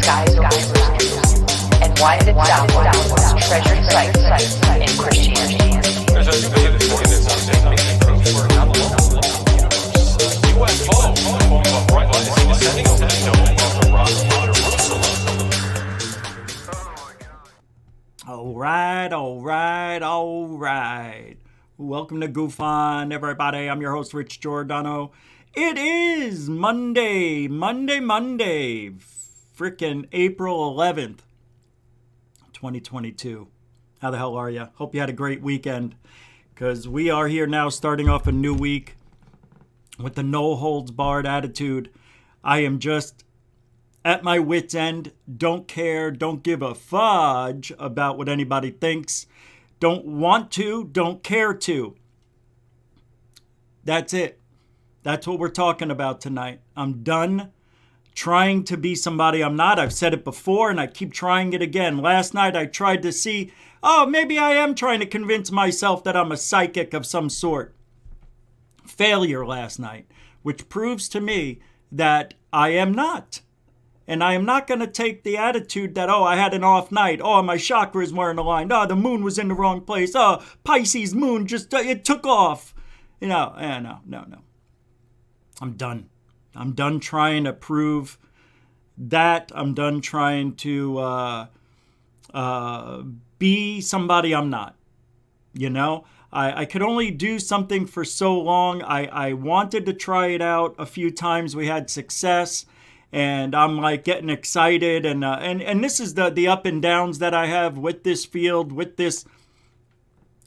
skies over Jerusalem, and winded southward towards treasured sites in Christianity. All right. Welcome to Goof On, everybody. I'm your host, Rich Giordano. It is Monday. Frickin' April 11th, 2022. How the hell are you? Hope you had a great weekend, because we are here now starting off a new week with the no-holds-barred attitude. I am just at my wit's end. Don't care, don't give a fudge about what anybody thinks. Don't want to, don't care to. That's it. That's what we're talking about tonight. I'm done trying to be somebody I'm not. I've said it before and I keep trying it again. Last night I tried to see, maybe I am trying to convince myself that I'm a psychic of some sort. Failure last night, which proves to me that I am not. And I am not going to take the attitude that, I had an off night. My chakras weren't aligned. The moon was in the wrong place. Pisces moon it took off. No. I'm done. I'm done trying to prove that. I'm done trying to be somebody I'm not. You know? I could only do something for so long. I wanted to try it out a few times. We had success. And I'm like getting excited, and this is the up and downs that I have with this field, with this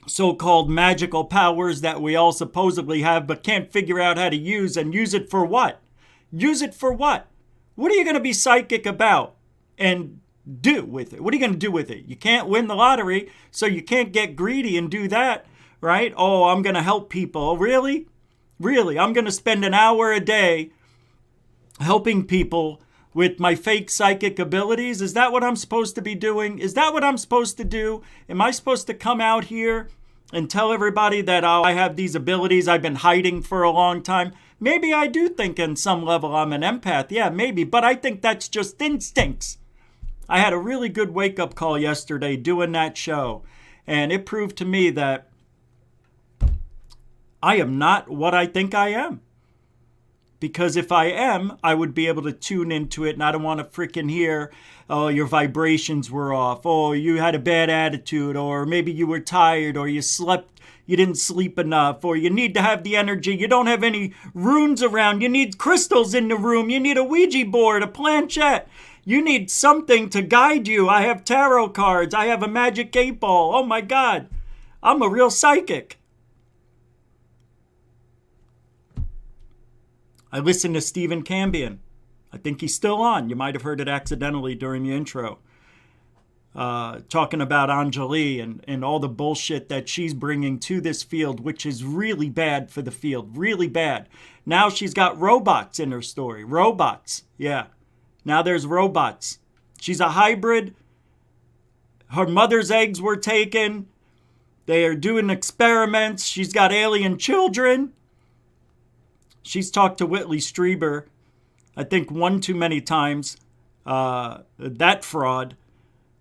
so-called magical powers that we all supposedly have, but can't figure out how to use. And use it for what? Use it for what? What are you going to be psychic about and do with it? What are you going to do with it? You can't win the lottery, so you can't get greedy and do that, right? I'm going to help people. Really? I'm going to spend an hour a day helping people with my fake psychic abilities? Is that what I'm supposed to be doing? Is that what I'm supposed to do? Am I supposed to come out here and tell everybody that I have these abilities I've been hiding for a long time? Maybe I do think on some level I'm an empath. Yeah, maybe. But I think that's just instincts. I had a really good wake-up call yesterday doing that show. And it proved to me that I am not what I think I am. Because if I am, I would be able to tune into it, and I don't want to freaking hear, your vibrations were off, you had a bad attitude, or maybe you were tired, or you didn't sleep enough, or you need to have the energy, you don't have any runes around, you need crystals in the room, you need a Ouija board, a planchette, you need something to guide you. I have tarot cards, I have a magic 8-ball, oh my God, I'm a real psychic. I listened to Stephen Cambion. I think he's still on. You might have heard it accidentally during the intro. Talking about Anjali and all the bullshit that she's bringing to this field, which is really bad for the field. Really bad. Now she's got robots in her story. Robots. Yeah. Now there's robots. She's a hybrid. Her mother's eggs were taken. They are doing experiments. She's got alien children. She's talked to Whitley Strieber, I think one too many times, that fraud.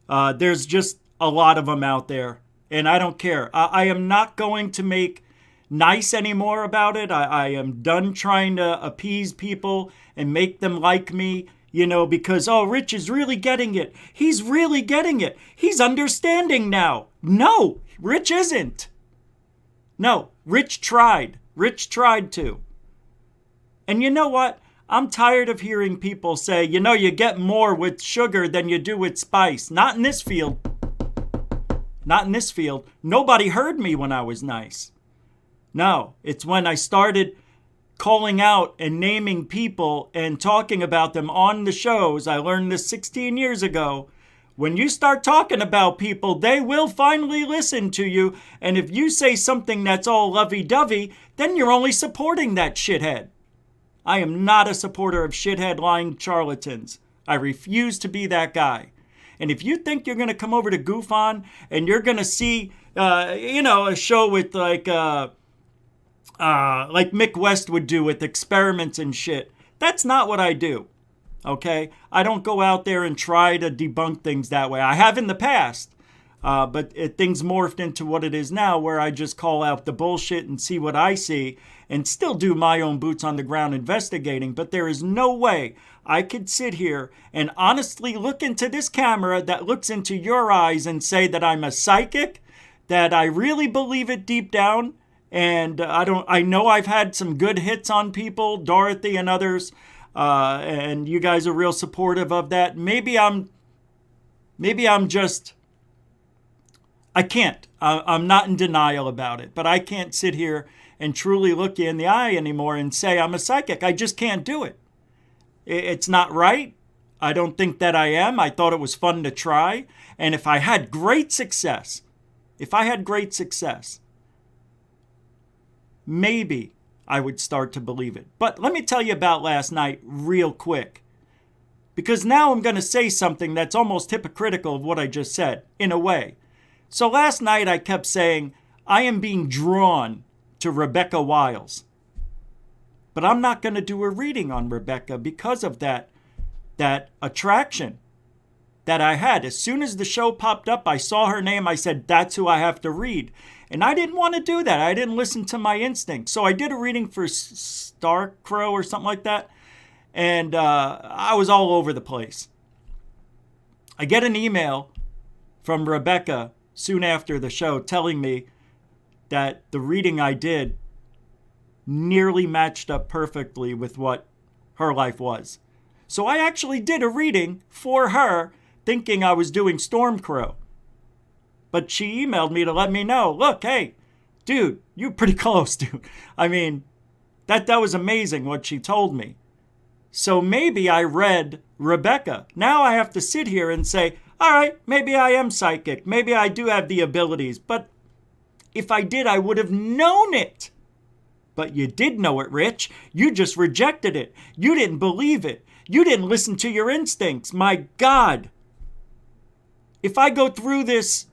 There's just a lot of them out there, and I don't care. I am not going to make nice anymore about it. I am done trying to appease people and make them like me, because, Rich is really getting it. He's really getting it. He's understanding now. No, Rich isn't. No, Rich tried. Rich tried to. And you know what? I'm tired of hearing people say, you get more with sugar than you do with spice. Not in this field. Not in this field. Nobody heard me when I was nice. No, it's when I started calling out and naming people and talking about them on the shows. I learned this 16 years ago. When you start talking about people, they will finally listen to you. And if you say something that's all lovey-dovey, then you're only supporting that shithead. I am not a supporter of shithead lying charlatans. I refuse to be that guy. And if you think you're going to come over to Goof On and you're going to see, a show with like Mick West would do with experiments and shit, that's not what I do. Okay? I don't go out there and try to debunk things that way. I have in the past. But things morphed into what it is now, where I just call out the bullshit and see what I see and still do my own boots on the ground investigating. But there is no way I could sit here and honestly look into this camera that looks into your eyes and say that I'm a psychic, that I really believe it deep down. And I know I've had some good hits on people, Dorothy and others, and you guys are real supportive of that. Maybe I'm just, I can't. I'm not in denial about it, but I can't sit here and truly look you in the eye anymore and say I'm a psychic. I just can't do it. It's not right. I don't think that I am. I thought it was fun to try. And if I had great success, maybe I would start to believe it. But let me tell you about last night real quick. Because now I'm going to say something that's almost hypocritical of what I just said, in a way. So last night I kept saying, I am being drawn to Rebecca Wiles. But I'm not going to do a reading on Rebecca because of that attraction that I had. As soon as the show popped up, I saw her name. I said, that's who I have to read. And I didn't want to do that. I didn't listen to my instincts. So I did a reading for Starcrow or something like that. And I was all over the place. I get an email from Rebecca soon after the show telling me that the reading I did nearly matched up perfectly with what her life was. So I actually did a reading for her thinking I was doing Stormcrow. But she emailed me to let me know, look, hey, dude, you're pretty close, dude. I mean, that was amazing what she told me. So maybe I read Rebecca. Now I have to sit here and say, all right, maybe I am psychic. Maybe I do have the abilities. But if I did, I would have known it. But you did know it, Rich. You just rejected it. You didn't believe it. You didn't listen to your instincts. My God. If I go through this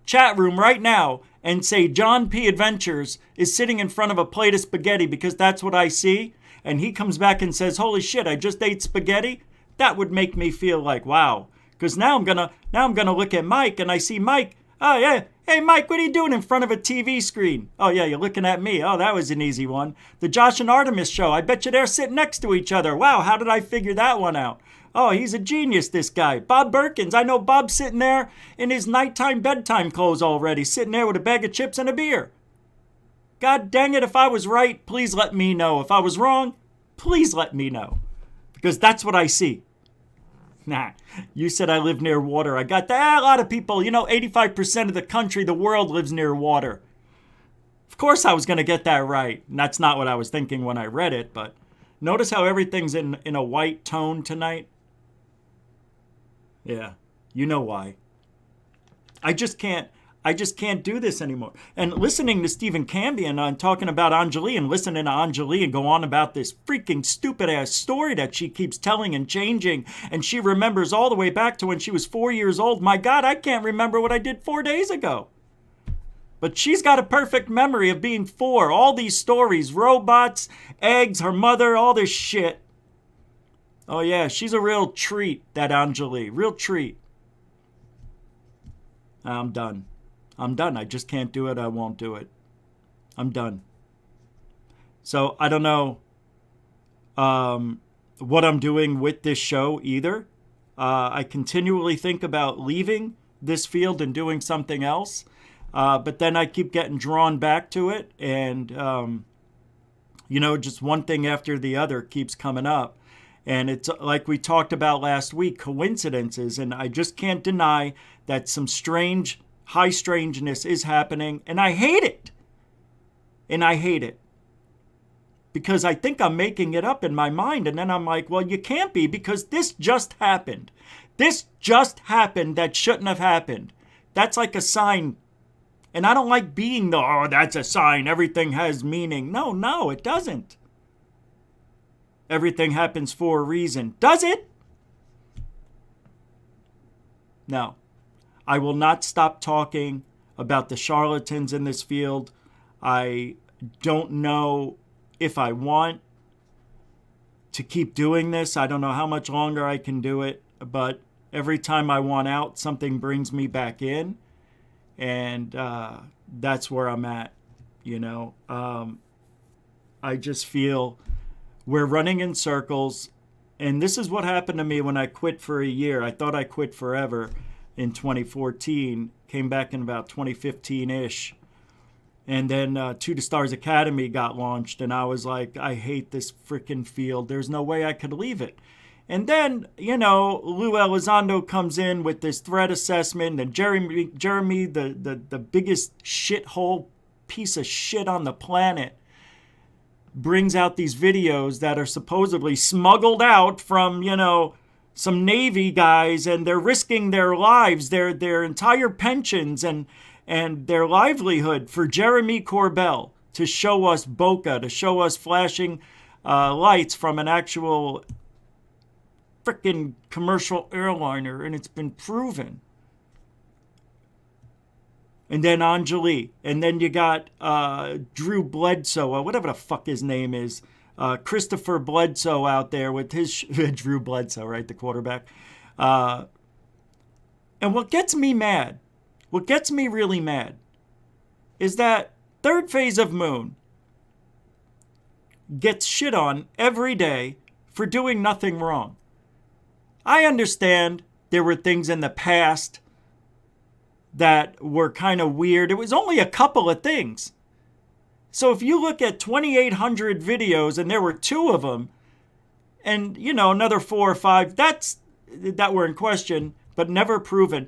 chat room right now and say John P. Adventures is sitting in front of a plate of spaghetti because that's what I see, and he comes back and says, holy shit, I just ate spaghetti, that would make me feel like, wow. Because now I'm gonna look at Mike and I see Mike. Oh yeah, hey Mike, what are you doing in front of a TV screen? Oh yeah, you're looking at me. Oh, that was an easy one. The Josh and Artemis show. I bet you they're sitting next to each other. Wow, how did I figure that one out? Oh, he's a genius, this guy. Bob Berkins. I know Bob's sitting there in his nighttime bedtime clothes already, sitting there with a bag of chips and a beer. God dang it, if I was right, please let me know. If I was wrong, please let me know. Because that's what I see. Nah, you said I live near water. I got that. A lot of people, 85% of the country, the world lives near water. Of course I was going to get that right. And that's not what I was thinking when I read it, but notice how everything's in a white tone tonight? Yeah, you know why. I just can't do this anymore. And listening to Stephen Cambion on talking about Anjali and listening to Anjali and go on about this freaking stupid ass story that she keeps telling and changing. And she remembers all the way back to when she was 4 years old. My God, I can't remember what I did 4 days ago. But she's got a perfect memory of being 4. All these stories, robots, eggs, her mother, all this shit. Oh yeah, she's a real treat, that Anjali. Real treat. I'm done. I just can't do it. I won't do it. I'm done. So I don't know what I'm doing with this show either. I continually think about leaving this field and doing something else. But then I keep getting drawn back to it. And, just one thing after the other keeps coming up. And it's like we talked about last week, coincidences. And I just can't deny that some strange high strangeness is happening, and I hate it. Because I think I'm making it up in my mind, and then I'm like, well, you can't be, because this just happened. This just happened that shouldn't have happened. That's like a sign. And I don't like being that's a sign. Everything has meaning. No, it doesn't. Everything happens for a reason. Does it? No. I will not stop talking about the charlatans in this field. I don't know if I want to keep doing this. I don't know how much longer I can do it, but every time I want out, something brings me back in. And that's where I'm at, you know. I just feel we're running in circles. And this is what happened to me when I quit for a year. I thought I quit forever in 2014, came back in about 2015-ish. And then To the Stars Academy got launched, and I was like, I hate this freaking field. There's no way I could leave it. And then, you know, Lou Elizondo comes in with this threat assessment, and Jeremy, the biggest shithole piece of shit on the planet, brings out these videos that are supposedly smuggled out from, you know, some Navy guys, and they're risking their lives, their entire pensions and their livelihood for Jeremy Corbell to show us bokeh, to show us flashing lights from an actual frickin' commercial airliner, and it's been proven. And then Anjali, and then you got Drew Bledsoe, whatever the fuck his name is, Christopher Bledsoe out there with his Drew Bledsoe, right, the quarterback. And what gets me mad, what gets me really mad, is that third phase of Moon gets shit on every day for doing nothing wrong. I understand there were things in the past that were kind of weird. It was only a couple of things. So if you look at 2,800 videos and there were 2 of them, and, you know, another 4 or 5, that were in question, but never proven,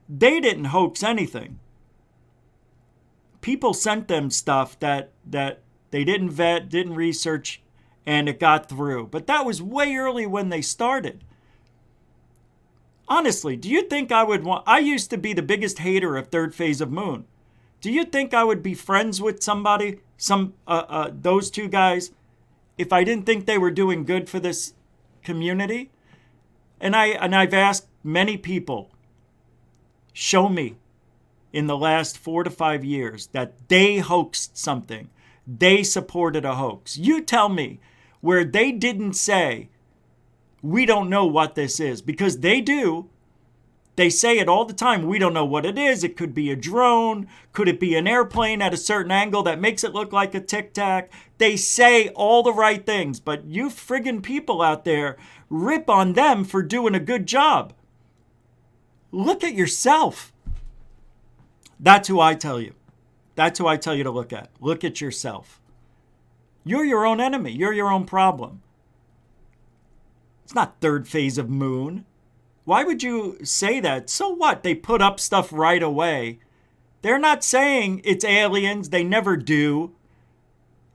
they didn't hoax anything. People sent them stuff that they didn't vet, didn't research, and it got through. But that was way early when they started. Honestly, do you think I would want... I used to be the biggest hater of third phase of Moon. Do you think I would be friends with somebody, those 2 guys, if I didn't think they were doing good for this community? And I've asked many people, show me in the last 4 to 5 years that they hoaxed something. They supported a hoax. You tell me where they didn't say, we don't know what this is, because they do. They say it all the time. We don't know what it is. It could be a drone. Could it be an airplane at a certain angle that makes it look like a Tic Tac? They say all the right things, but you friggin' people out there rip on them for doing a good job. Look at yourself. That's who I tell you. That's who I tell you to look at. Look at yourself. You're your own enemy. You're your own problem. It's not third phase of Moon. Why would you say that? So what? They put up stuff right away. They're not saying it's aliens. They never do.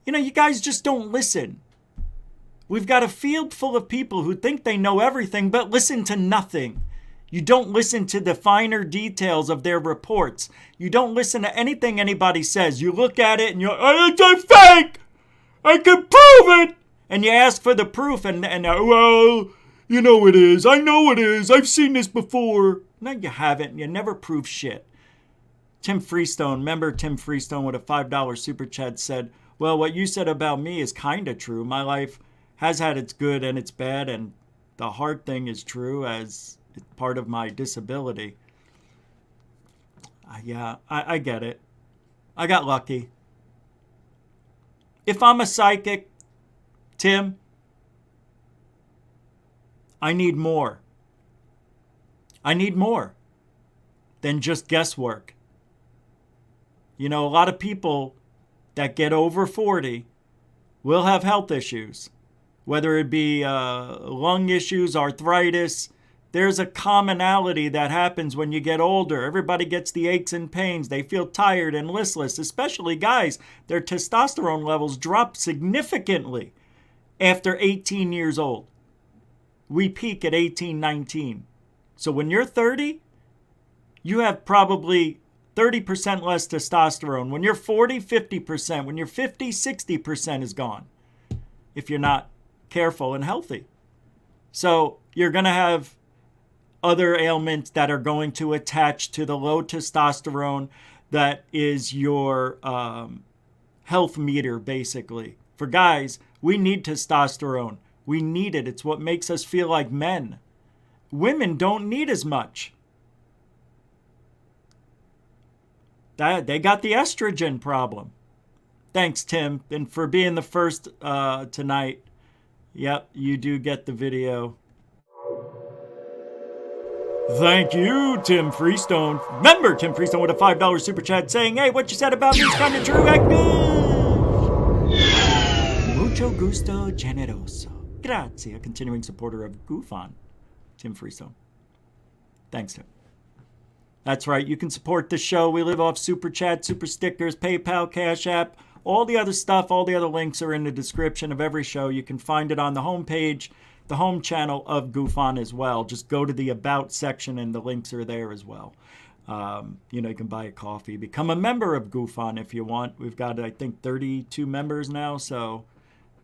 You know, you guys just don't listen. We've got a field full of people who think they know everything, but listen to nothing. You don't listen to the finer details of their reports. You don't listen to anything anybody says. You look at it and you're, it's a fake! I can prove it! And you ask for the proof and well, you know it is. I know it is. I've seen this before. No, you haven't. You never prove shit. Tim Freestone, remember Tim Freestone with a $5 super chat said, well, what you said about me is kind of true. My life has had its good and its bad, and the hard thing is true as part of my disability. Yeah, I get it. I got lucky. If I'm a psychic, Tim, I need more. I need more than just guesswork. You know, a lot of people that get over 40 will have health issues, whether it be lung issues, arthritis. There's a commonality that happens when you get older. Everybody gets the aches and pains. They feel tired and listless, especially guys. Their testosterone levels drop significantly after 18 years old. We peak at 18, 19. So when you're 30, you have probably 30% less testosterone. When you're 40, 50%. When you're 50, 60% is gone if you're not careful and healthy. So you're going to have other ailments that are going to attach to the low testosterone that is your health meter, basically. For guys, we need testosterone. We need it. It's what makes us feel like men. Women don't need as much. They got the estrogen problem. Thanks, Tim, and for being the first tonight. Yep, you do get the video. Thank you, Tim Freestone. Remember, Tim Freestone with a $5 super chat saying, hey, what you said about me is kind of true. Mucho gusto generoso. Grazie. A continuing supporter of Goof On, Tim Freestone. Thanks, Tim. That's right. You can support the show. We live off super chat, super stickers, PayPal, Cash App. All the other stuff, all the other links are in the description of every show. You can find it on the homepage, the home channel of Goof On as well. Just go to the About section and the links are there as well. You can buy a coffee. Become a member of Goof On if you want. We've got, I think, 32 members now. So,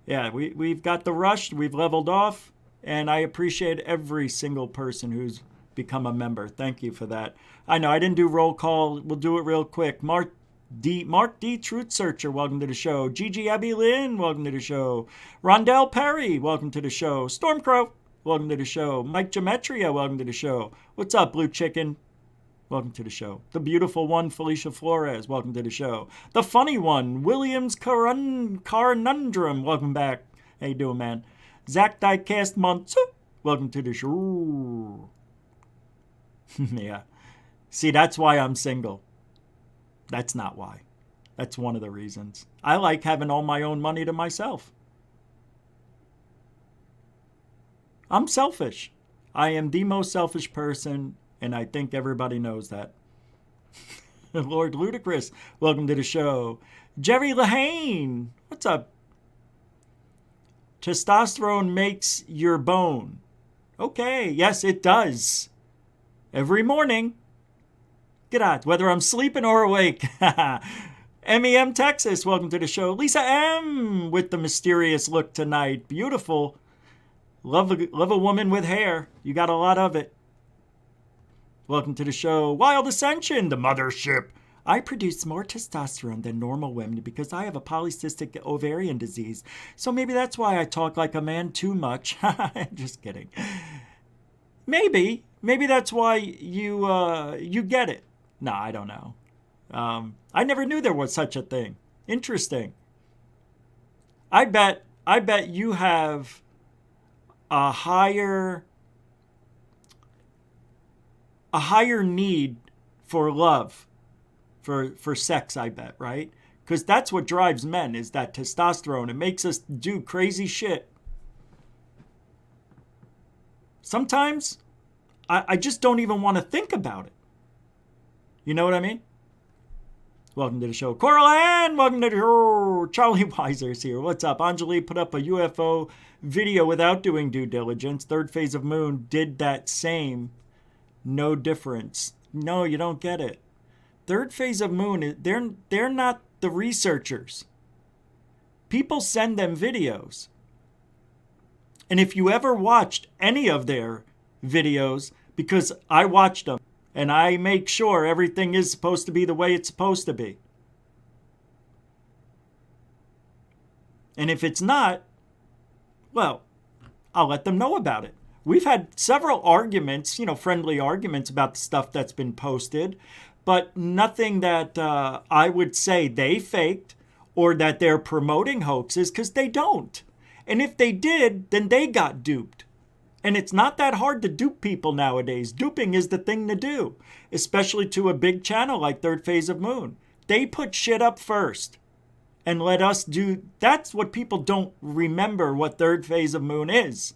yeah, we've got the rush. We've leveled off. And I appreciate every single person who's become a member. Thank you for that. I know I didn't do roll call. We'll do it real quick. Mark D. Truth Searcher, welcome to the show. Gigi Abby Lynn, welcome to the show. Rondell Perry, welcome to the show. Stormcrow, welcome to the show. Mike Geometria, welcome to the show. What's up, Blue Chicken? Welcome to the show. The beautiful one, Felicia Flores, welcome to the show. The funny one, Williams Carnundrum, welcome back. How you doing, man? Zach Diecast Monts, welcome to the show. Yeah. See, that's why I'm single. That's not why. That's one of the reasons. I like having all my own money to myself. I'm selfish. I am the most selfish person, and I think everybody knows that. Lord Ludicrous, welcome to the show. Jerry Lahane, what's up? Testosterone makes your bone. Okay, yes, it does. Every morning. G'day, whether I'm sleeping or awake. MEM Texas, welcome to the show. Lisa M with the mysterious look tonight. Beautiful. Love a woman with hair. You got a lot of it. Welcome to the show. Wild Ascension, the mothership. I produce more testosterone than normal women because I have a polycystic ovarian disease. So maybe that's why I talk like a man too much. Just kidding. Maybe that's why you get it. No, I don't know. I never knew there was such a thing. Interesting. I bet you have a higher need for love, for sex, I bet, right? Because that's what drives men, is that testosterone. It makes us do crazy shit. Sometimes I just don't even want to think about it. You know what I mean? Welcome to the show. Coral Ann, welcome to the show. Charlie Weiser's here. What's up? Anjali put up a UFO video without doing due diligence. Third Phase of Moon did that same. No difference. No, you don't get it. Third Phase of Moon, they're not the researchers. People send them videos. And if you ever watched any of their videos, because I watched them, and I make sure everything is supposed to be the way it's supposed to be. And if it's not, well, I'll let them know about it. We've had several arguments, friendly arguments about the stuff that's been posted, but nothing that I would say they faked or that they're promoting hoaxes, because they don't. And if they did, then they got duped. And it's not that hard to dupe people nowadays. Duping is the thing to do, especially to a big channel like Third Phase of Moon. They put shit up first and let us do. That's what people don't remember what Third Phase of Moon is.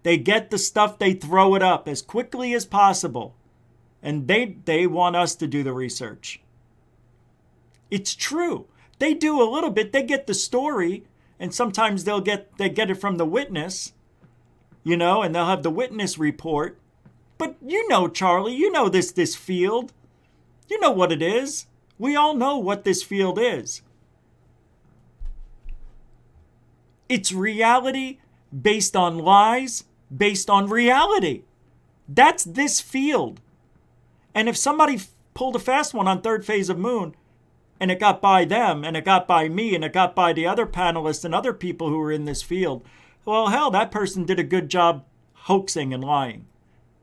They get the stuff, they throw it up as quickly as possible. And they want us to do the research. It's true. They do a little bit. They get the story, and sometimes they get it from the witness. And they'll have the witness report. But Charlie, this field. You know what it is. We all know what this field is. It's reality based on lies, based on reality. That's this field. And if somebody pulled a fast one on Third Phase of Moon, and it got by them, and it got by me, and it got by the other panelists and other people who are in this field, Well, hell, that person did a good job hoaxing and lying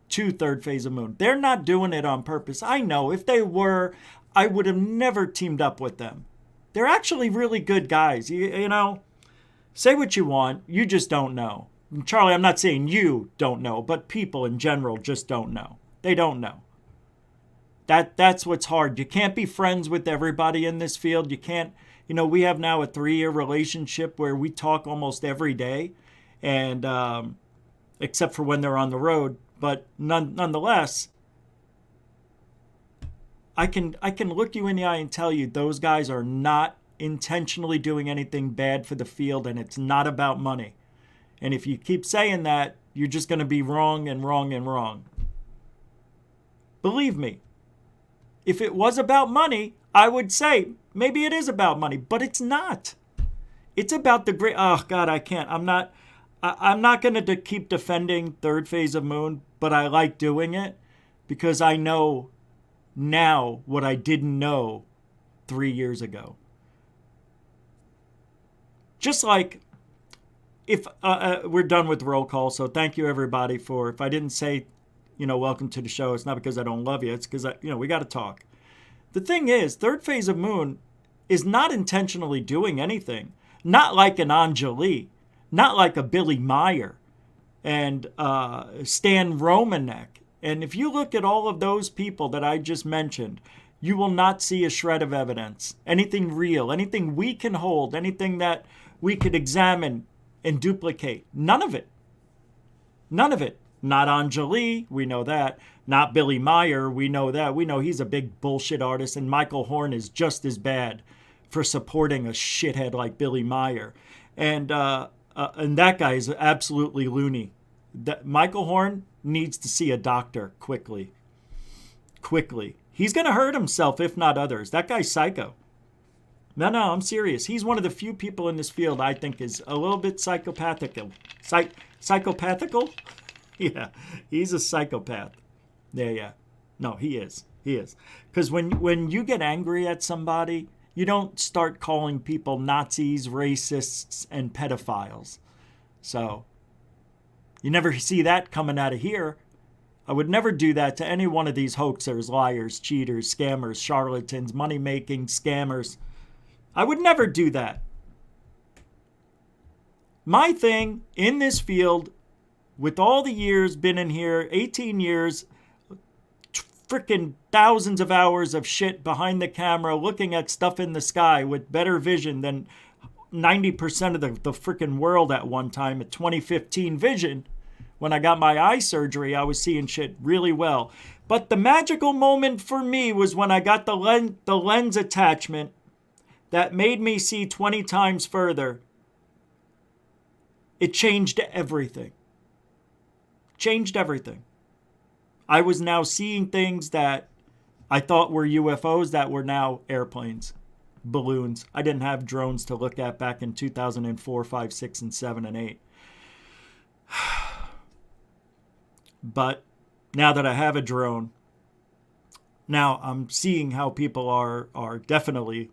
to third phase of moon. They're not doing it on purpose. I know. If they were, I would have never teamed up with them. They're actually really good guys. You know, say what you want. You just don't know. And Charlie, I'm not saying you don't know, but people in general just don't know. They don't know. That's what's hard. You can't be friends with everybody in this field. You can't, you know, we have now a 3-year relationship where we talk almost every day, and except for when they're on the road. But nonetheless, I can look you in the eye and tell you those guys are not intentionally doing anything bad for the field, and it's not about money. And if you keep saying that, you're just going to be wrong and wrong and wrong. Believe me. If it was about money, I would say maybe it is about money, but it's not. It's about the great. Oh God, I can't. I'm not going to keep defending third phase of moon, but I like doing it because I know now what I didn't know 3 years ago. Just like if we're done with roll call, so thank you everybody for. If I didn't say, you know, welcome to the show, it's not because I don't love you. It's because we got to talk. The thing is, third phase of moon is not intentionally doing anything. Not like an Anjali, not like a Billy Meyer and Stan Romanek. And if you look at all of those people that I just mentioned, you will not see a shred of evidence, anything real, anything we can hold, anything that we could examine and duplicate. None of it. None of it. Not Anjali, we know that. Not Billy Meyer, we know that. We know he's a big bullshit artist, and Michael Horn is just as bad for supporting a shithead like Billy Meyer. And that guy is absolutely loony. Michael Horn needs to see a doctor quickly. Quickly. He's going to hurt himself, if not others. That guy's psycho. No, I'm serious. He's one of the few people in this field I think is a little bit psychopathical. Psychopathical? Yeah, he's a psychopath. Yeah. No, he is. He is. Because when you get angry at somebody, you don't start calling people Nazis, racists, and pedophiles. So, you never see that coming out of here. I would never do that to any one of these hoaxers, liars, cheaters, scammers, charlatans, money-making scammers. I would never do that. My thing in this field, with all the years been in here, 18 years, freaking thousands of hours of shit behind the camera, looking at stuff in the sky with better vision than 90% of the freaking world at one time at 2015 vision. When I got my eye surgery, I was seeing shit really well. But the magical moment for me was when I got the lens attachment that made me see 20 times further. It changed everything. Changed everything. I was now seeing things that I thought were UFOs that were now airplanes, balloons. I didn't have drones to look at back in 2004, 5, 6, and 7, and 8. But now that I have a drone, now I'm seeing how people are definitely...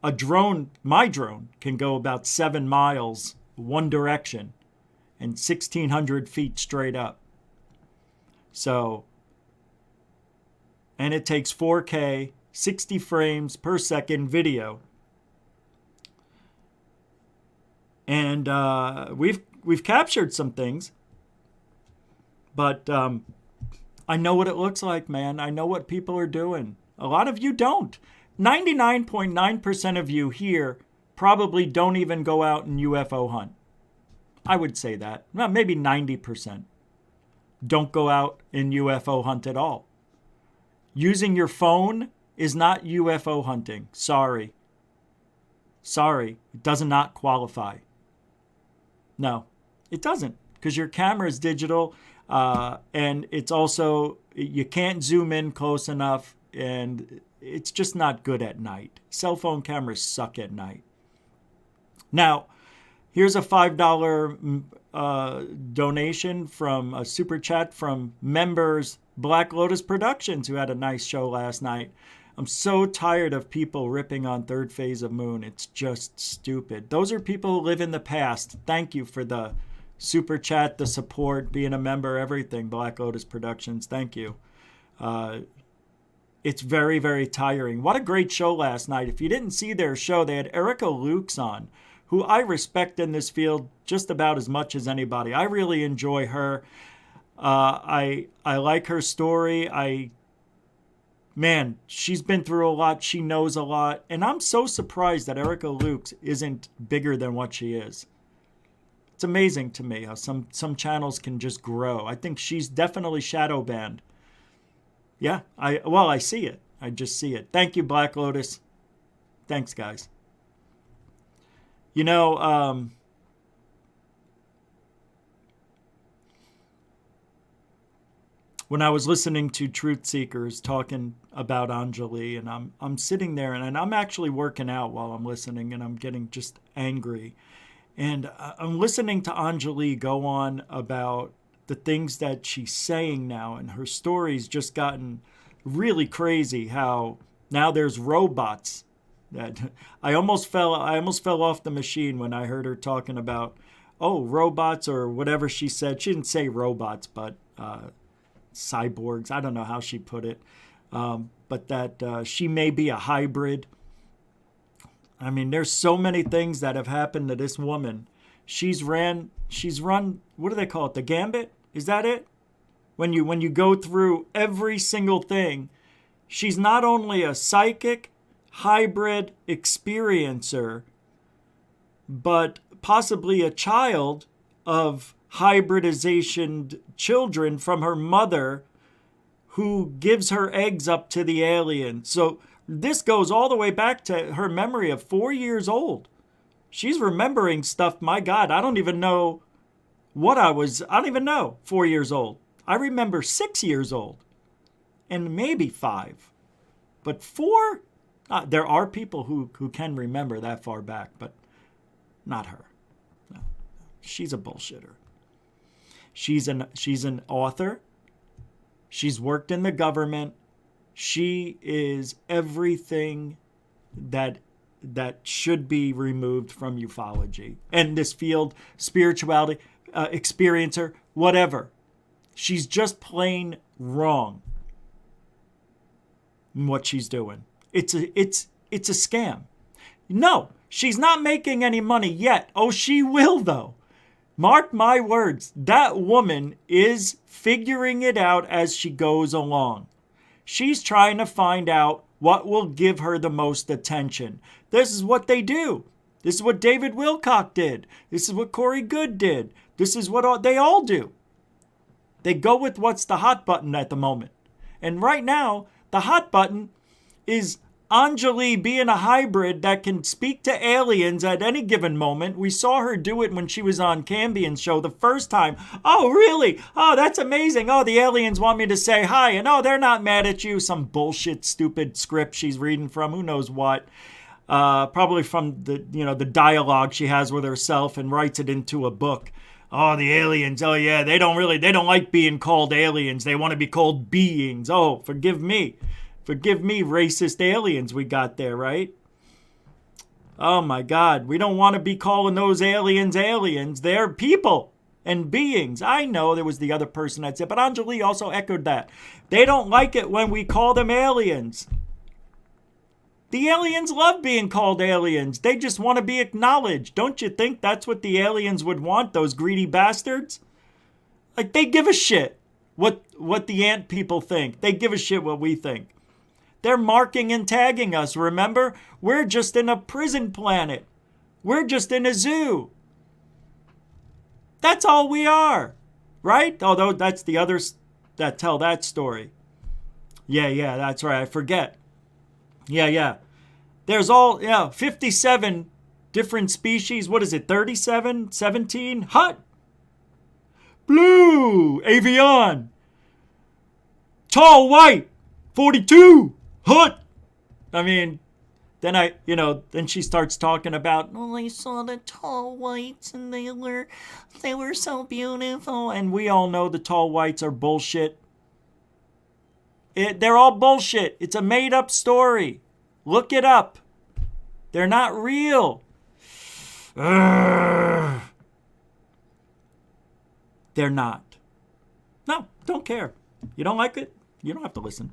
A drone, my drone, can go about 7 miles one direction and 1,600 feet straight up. So, and it takes 4K, 60 frames per second video. And we've captured some things. But I know what it looks like, man. I know what people are doing. A lot of you don't. 99.9% of you here probably don't even go out and UFO hunt. I would say that. Well, maybe 90% don't go out and UFO hunt at all. Using your phone is not UFO hunting. Sorry. It does not qualify. No, it doesn't. Because your camera is digital. And it's also, you can't zoom in close enough. And it's just not good at night. Cell phone cameras suck at night. Now, here's a $5 donation from a super chat from members Black Lotus Productions, who had a nice show last night. I'm so tired of people ripping on third phase of moon. It's just stupid. Those are people who live in the past. Thank you for the super chat, the support, being a member, everything. Black Lotus Productions. Thank you. It's very, very tiring. What a great show last night. If you didn't see their show, they had Erica Lukes on, who I respect in this field just about as much as anybody. I really enjoy her. I like her story. Man, she's been through a lot. She knows a lot. And I'm so surprised that Erica Lukes isn't bigger than what she is. It's amazing to me how some channels can just grow. I think she's definitely shadow banned. Yeah, I see it. I just see it. Thank you, Black Lotus. Thanks, guys. You know, when I was listening to Truth Seekers talking about Anjali, and I'm sitting there and I'm actually working out while I'm listening, and I'm getting just angry. And I'm listening to Anjali go on about the things that she's saying now, and her story's just gotten really crazy. How now there's robots that I almost fell off the machine when I heard her talking about robots or whatever she said. She didn't say robots, but cyborgs. I don't know how she put it, but that she may be a hybrid. I mean, there's so many things that have happened to this woman. She's run, what do they call it? The gambit? Is that it? When you go through every single thing, she's not only a psychic, hybrid experiencer, but possibly a child of hybridization children from her mother who gives her eggs up to the aliens. So this goes all the way back to her memory of 4 years old. She's remembering stuff, my God, I don't even know 4 years old. I remember 6 years old and maybe 5. But 4? There are people who can remember that far back, but not her. No. She's a bullshitter. She's an author. She's worked in the government. She is everything that should be removed from ufology and this field, spirituality, experiencer, whatever. She's just plain wrong in what she's doing. It's a scam. No, she's not making any money yet. Oh, she will though. Mark my words, that woman is figuring it out as she goes along. She's trying to find out what will give her the most attention. This is what they do. This is what David Wilcock did. This is what Corey Goode did. This is what they all do. They go with what's the hot button at the moment. And right now, the hot button is Anjali being a hybrid that can speak to aliens at any given moment. We saw her do it when she was on Cambian's show the first time. Oh, really? Oh, that's amazing. Oh, the aliens want me to say hi. And oh, they're not mad at you. Some bullshit, stupid script she's reading from. Who knows what. Probably from the dialogue she has with herself and writes it into a book. Oh, the aliens. Oh, yeah, they don't like being called aliens. They want to be called beings. Oh, forgive me. Forgive me, racist aliens we got there, right? Oh, my God. We don't want to be calling those aliens aliens. They're people and beings. I know there was the other person that said, but Anjali also echoed that. They don't like it when we call them aliens. The aliens love being called aliens. They just want to be acknowledged. Don't you think that's what the aliens would want, those greedy bastards? Like, they give a shit what the ant people think. They give a shit what we think. They're marking and tagging us, remember? We're just in a prison planet. We're just in a zoo. That's all we are, right? Although that's the others that tell that story. Yeah, that's right. I forget. Yeah. There's 57 different species. What is it, 37, 17? Hot. Blue, avian. Tall white, 42. Hut! I mean, then she starts talking about, I saw the tall whites and they were so beautiful. And we all know the tall whites are bullshit. They're all bullshit. It's a made-up story. Look it up. They're not real. They're not. No, don't care. You don't like it? You don't have to listen.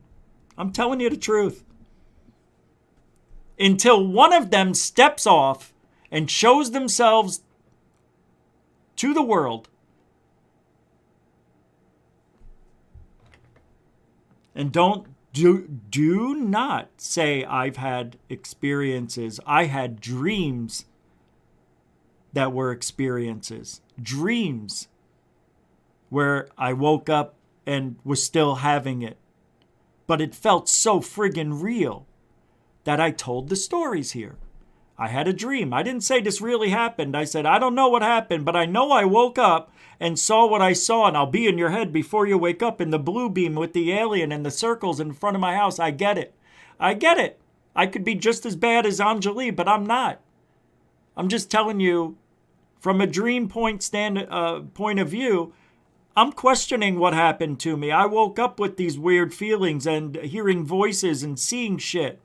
I'm telling you the truth. Until one of them steps off and shows themselves to the world. And do not say I've had experiences. I had dreams that were experiences. Dreams where I woke up and was still having it. But it felt so friggin' real that I told the stories here. I had a dream. I didn't say this really happened. I said, I don't know what happened, but I know I woke up and saw what I saw, and I'll be in your head before you wake up in the blue beam with the alien and the circles in front of my house. I get it. I get it. I could be just as bad as Anjali, but I'm not. I'm just telling you, from a dream point of view, I'm questioning what happened to me. I woke up with these weird feelings and hearing voices and seeing shit.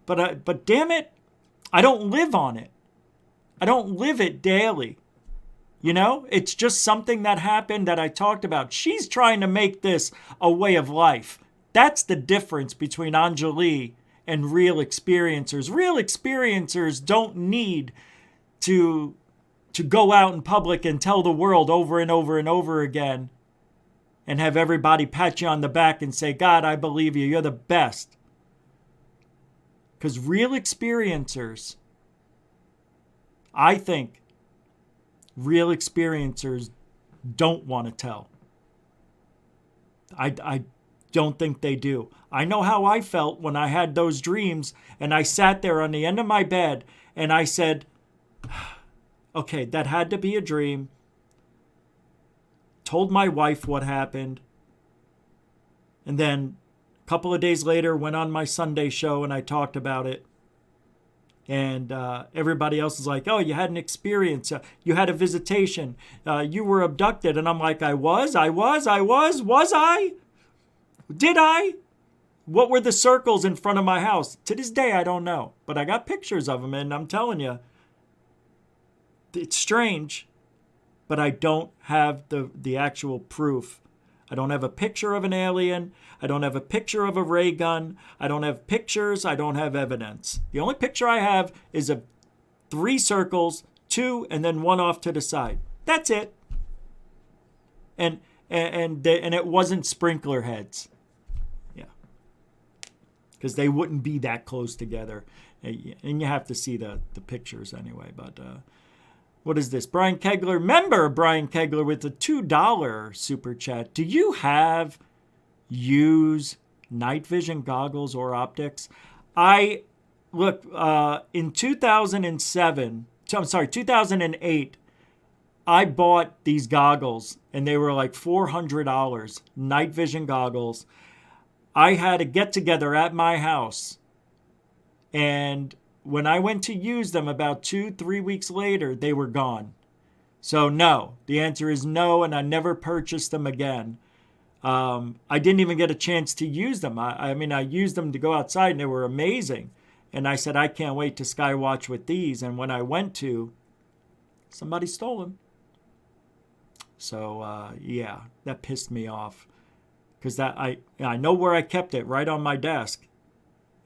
But damn it, I don't live on it. I don't live it daily. You know, it's just something that happened that I talked about. She's trying to make this a way of life. That's the difference between Anjali and real experiencers. Real experiencers don't need to go out in public and tell the world over and over and over again and have everybody pat you on the back and say, God, I believe you. You're the best. Because real experiencers, I think, real experiencers don't want to tell. I don't think they do. I know how I felt when I had those dreams and I sat there on the end of my bed and I said, okay, that had to be a dream. Told my wife what happened. And then a couple of days later went on my Sunday show and I talked about it. And everybody else is like, oh, you had an experience. You had a visitation. You were abducted. And I'm like, was I? Did I? What were the circles in front of my house? To this day, I don't know. But I got pictures of them. And I'm telling you, it's strange. But I don't have the actual proof. I don't have a picture of an alien. I don't have a picture of a ray gun. I don't have pictures. I don't have evidence. The only picture I have is of 3 circles, 2, and then 1 off to the side. That's it. And it wasn't sprinkler heads. Yeah. Because they wouldn't be that close together. And you have to see the pictures anyway. But what is this? Brian Kegler. Member Brian Kegler with a $2 super chat. Do you use night vision goggles or optics? In 2008, I bought these goggles and they were like $400, night vision goggles. I had a get together at my house, and when I went to use them about 2-3 weeks later, they were gone. So no, the answer is no, and I never purchased them again. I didn't even get a chance to use them. I used them to go outside and they were amazing. And I said, I can't wait to skywatch with these. And when I went to, somebody stole them. So, yeah, that pissed me off. Because I know where I kept it, right on my desk.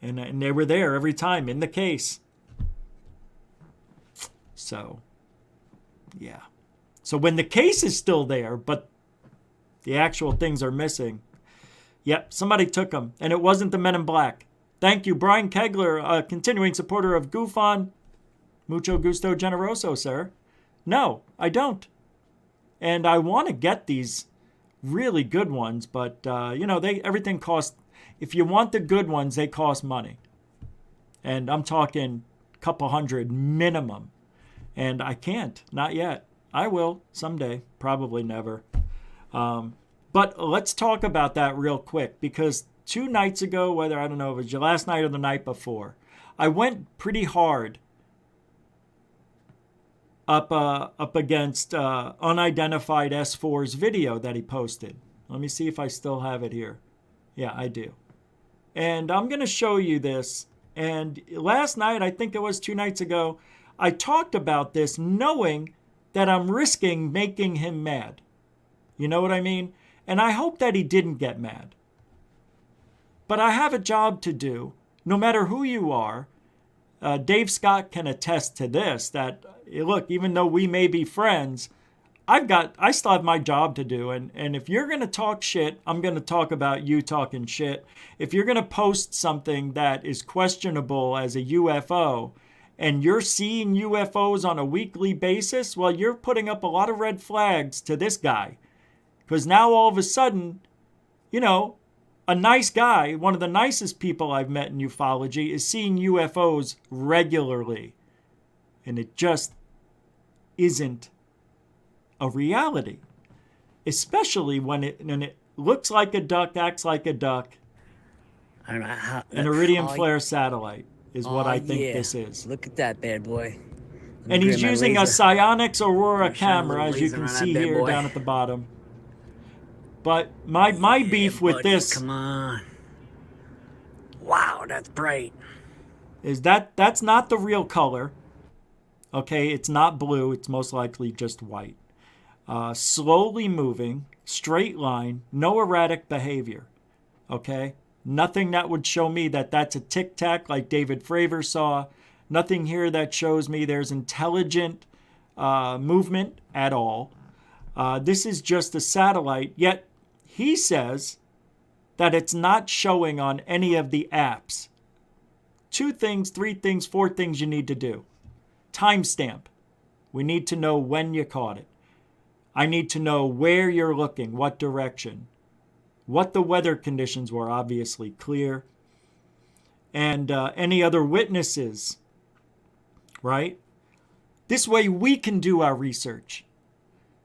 And they were there every time in the case. So, yeah. So when the case is still there, but the actual things are missing. Yep, somebody took them. And it wasn't the Men in Black. Thank you, Brian Kegler, a continuing supporter of Goof On. Mucho gusto generoso, sir. No, I don't. And I want to get these really good ones, but, everything costs. If you want the good ones, they cost money. And I'm talking a couple $100 minimum. And I can't, not yet. I will someday, probably never. But let's talk about that real quick, because 2 nights ago, I don't know if it was your last night or the night before, I went pretty hard up against unidentified S4's video that he posted. Let me see if I still have it here. Yeah, I do. And I'm going to show you this. And last night, I think it was 2 nights ago, I talked about this knowing that I'm risking making him mad. You know what I mean? And I hope that he didn't get mad. But I have a job to do, no matter who you are. Dave Scott can attest to this, that, look, even though we may be friends, I still have my job to do. And if you're going to talk shit, I'm going to talk about you talking shit. If you're going to post something that is questionable as a UFO, and you're seeing UFOs on a weekly basis, well, you're putting up a lot of red flags to this guy. Because now all of a sudden, you know, a nice guy, one of the nicest people I've met in ufology, is seeing UFOs regularly. And it just isn't a reality. Especially when it looks like a duck, acts like a duck. I don't know how, An iridium flare satellite is what I think yeah. this is. Look at that bad boy. And he's using a Psionics Aurora camera, as you laser can on that see bad here boy. down at the bottom. But my beef with buddy, this come on. Wow, that's bright. is that's not the real color. Okay, it's not blue. It's most likely just white. Slowly moving, straight line, no erratic behavior. Okay? Nothing that would show me that that's a tic-tac like David Fravor saw. Nothing here that shows me there's intelligent movement at all. This is just a satellite, yet he says that it's not showing on any of the apps. 2 things, 3 things, 4 things you need to do. Timestamp. We need to know when you caught it. I need to know where you're looking, what direction. What the weather conditions were, obviously clear. And any other witnesses, right? This way we can do our research.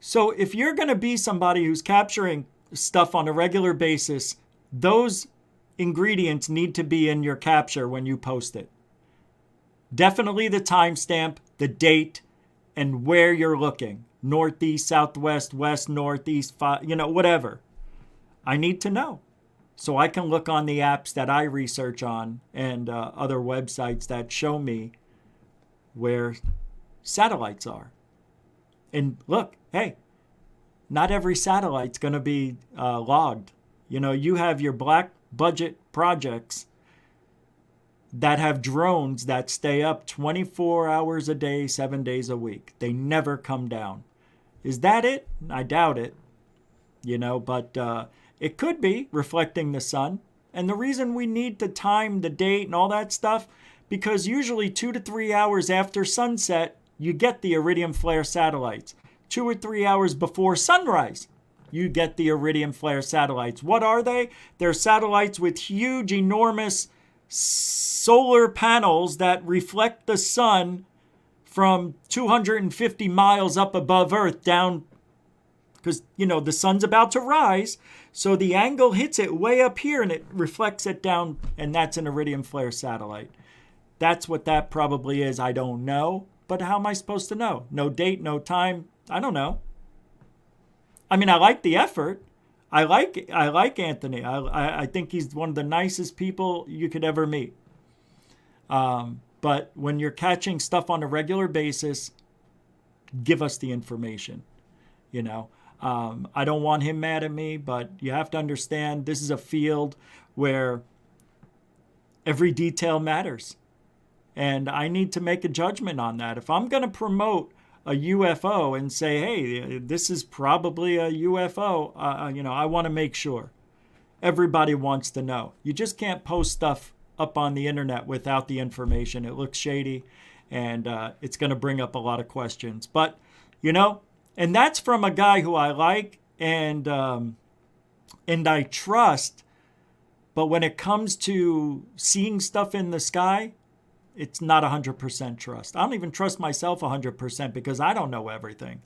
So if you're going to be somebody who's capturing stuff on a regular basis, those ingredients need to be in your capture when you post it. Definitely the timestamp, the date, and where you're looking. Northeast, southwest, west, northeast, whatever. I need to know. So I can look on the apps that I research on and other websites that show me where satellites are. And look, hey, not every satellite's going to be logged. You know, you have your black budget projects that have drones that stay up 24 hours a day, 7 days a week. They never come down. Is that it? I doubt it. You know, but it could be reflecting the sun. And the reason we need to time the date and all that stuff, because usually 2 to 3 hours after sunset, you get the iridium flare satellites. 2 or 3 hours before sunrise, you get the iridium flare satellites. What are they? They're satellites with huge, enormous solar panels that reflect the sun from 250 miles up above Earth down, because, you know, the sun's about to rise. So the angle hits it way up here and it reflects it down, and that's an iridium flare satellite. That's what that probably is. I don't know. But how am I supposed to know? No date, no time. I don't know. I mean, I like the effort. I like Anthony. I think he's one of the nicest people you could ever meet. But when you're catching stuff on a regular basis, give us the information. You know, I don't want him mad at me, but you have to understand this is a field where every detail matters. And I need to make a judgment on that. If I'm going to promote a UFO and say, hey, this is probably a UFO, I want to make sure. Everybody wants to know. You just can't post stuff up on the internet without the information. It looks shady, and it's going to bring up a lot of questions. But, and that's from a guy who I like and I trust. But when it comes to seeing stuff in the sky, it's not 100% trust. I don't even trust myself 100% because I don't know everything.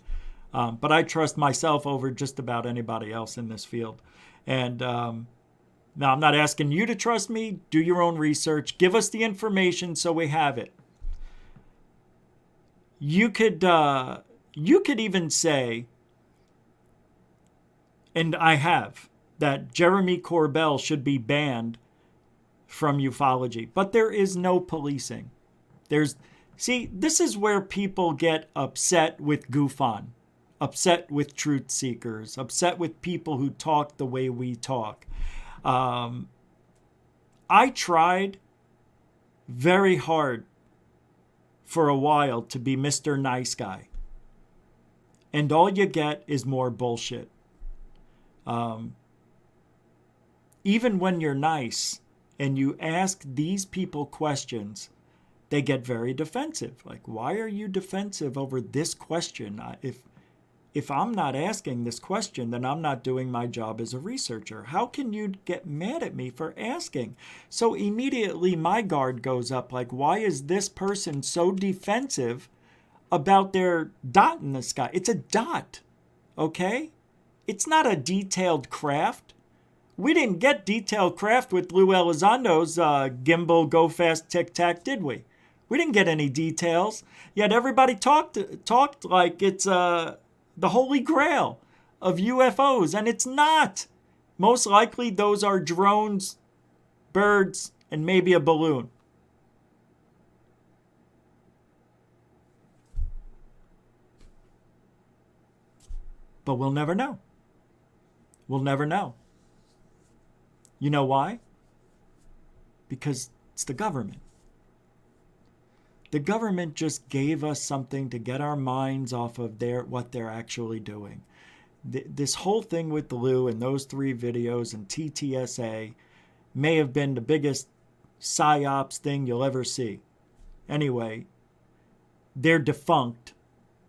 But I trust myself over just about anybody else in this field. And now I'm not asking you to trust me. Do your own research. Give us the information so we have it. You could even say, and I have, that Jeremy Corbell should be banned from ufology. But there is no policing. See, this is where people get upset with Goof On, upset with truth seekers, upset with people who talk the way we talk. I tried very hard for a while to be Mr. Nice Guy. And all you get is more bullshit. Even when you're nice and you ask these people questions, they get very defensive. Like, why are you defensive over this question? If I'm not asking this question, then I'm not doing my job as a researcher. How can you get mad at me for asking? So immediately my guard goes up. Like, why is this person so defensive about their dot in the sky? It's a dot, okay? It's not a detailed craft. We didn't get detailed craft with Lou Elizondo's gimbal go fast tic tac, did we? We didn't get any details. Yet everybody talked like it's the holy grail of UFOs, and it's not. Most likely those are drones, birds, and maybe a balloon. But we'll never know. We'll never know. You know why? Because it's the government. The government just gave us something to get our minds off of what they're actually doing. This whole thing with Lou and those 3 videos and TTSA may have been the biggest psyops thing you'll ever see. Anyway, they're defunct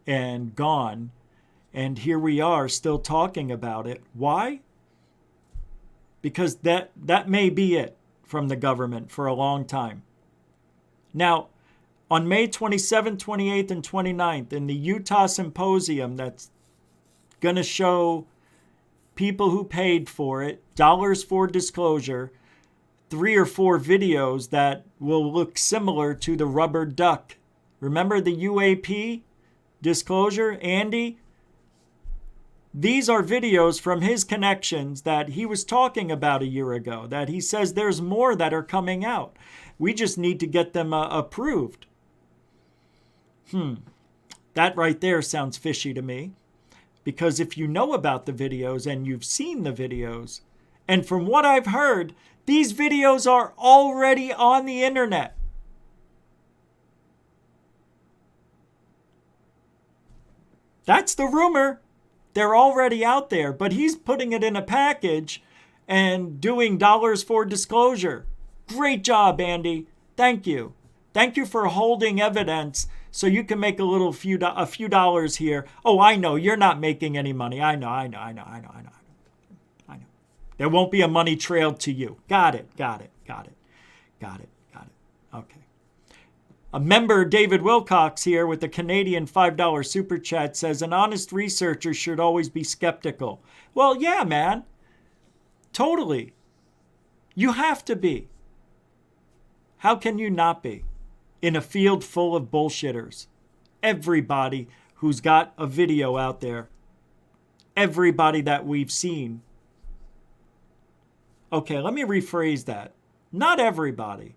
and gone, and here we are still talking about it. Why? Because that may be it from the government for a long time. Now, on May 27th, 28th, and 29th, in the Utah Symposium that's going to show people who paid for it, dollars for disclosure, 3 or 4 videos that will look similar to the rubber duck. Remember the UAP disclosure, Andy? These are videos from his connections that he was talking about a year ago, that he says there's more that are coming out. We just need to get them approved. That right there sounds fishy to me. Because if you know about the videos and you've seen the videos, and from what I've heard, these videos are already on the internet. That's the rumor. They're already out there, but he's putting it in a package and doing dollars for disclosure. Great job, Andy. Thank you. Thank you for holding evidence so you can make a few dollars here. Oh, I know. You're not making any money. I know. There won't be a money trail to you. Got it. Okay. A member, David Wilcox here with the Canadian $5 super chat says, an honest researcher should always be skeptical. Well, yeah, man. Totally. You have to be. How can you not be? In a field full of bullshitters. Everybody who's got a video out there. Everybody that we've seen. Okay, let me rephrase that. Not everybody.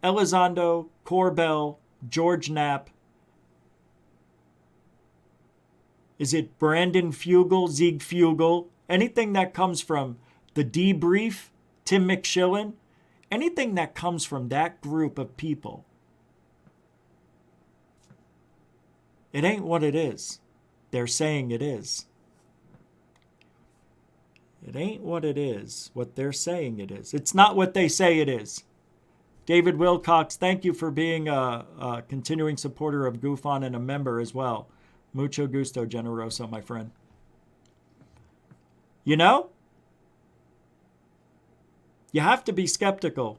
Elizondo, Corbell, George Knapp. Is it Brandon Fugel, Zieg Fugel? Anything that comes from the Debrief, Tim McShillen, anything that comes from that group of people, it ain't what it is. They're saying it is. It ain't what it is, what they're saying it is. It's not what they say it is. David Wilcox, thank you for being a continuing supporter of Goof On and a member as well. Mucho gusto, generoso, my friend. You know, you have to be skeptical.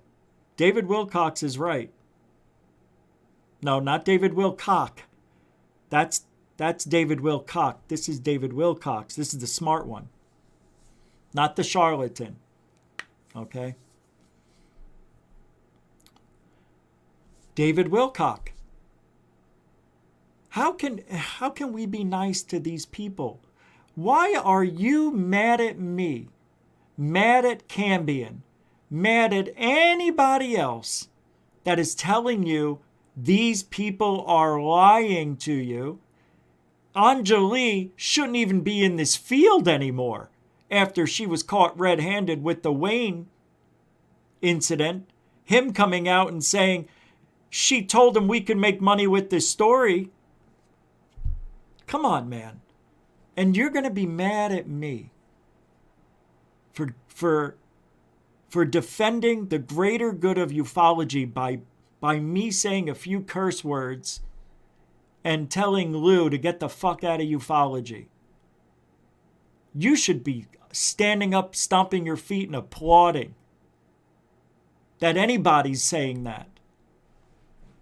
David Wilcox is right. No, not David Wilcock. That's David Wilcock. This is David Wilcox. This is the smart one. Not the charlatan. Okay? David Wilcock. How can we be nice to these people? Why are you mad at me, mad at Cambion, mad at anybody else that is telling you these people are lying to you? Anjali shouldn't even be in this field anymore after she was caught red-handed with the Wayne incident. Him coming out and saying she told him we could make money with this story. Come on, man. And you're going to be mad at me for defending the greater good of ufology by me saying a few curse words and telling Lou to get the fuck out of ufology. You should be standing up, stomping your feet and applauding that anybody's saying that.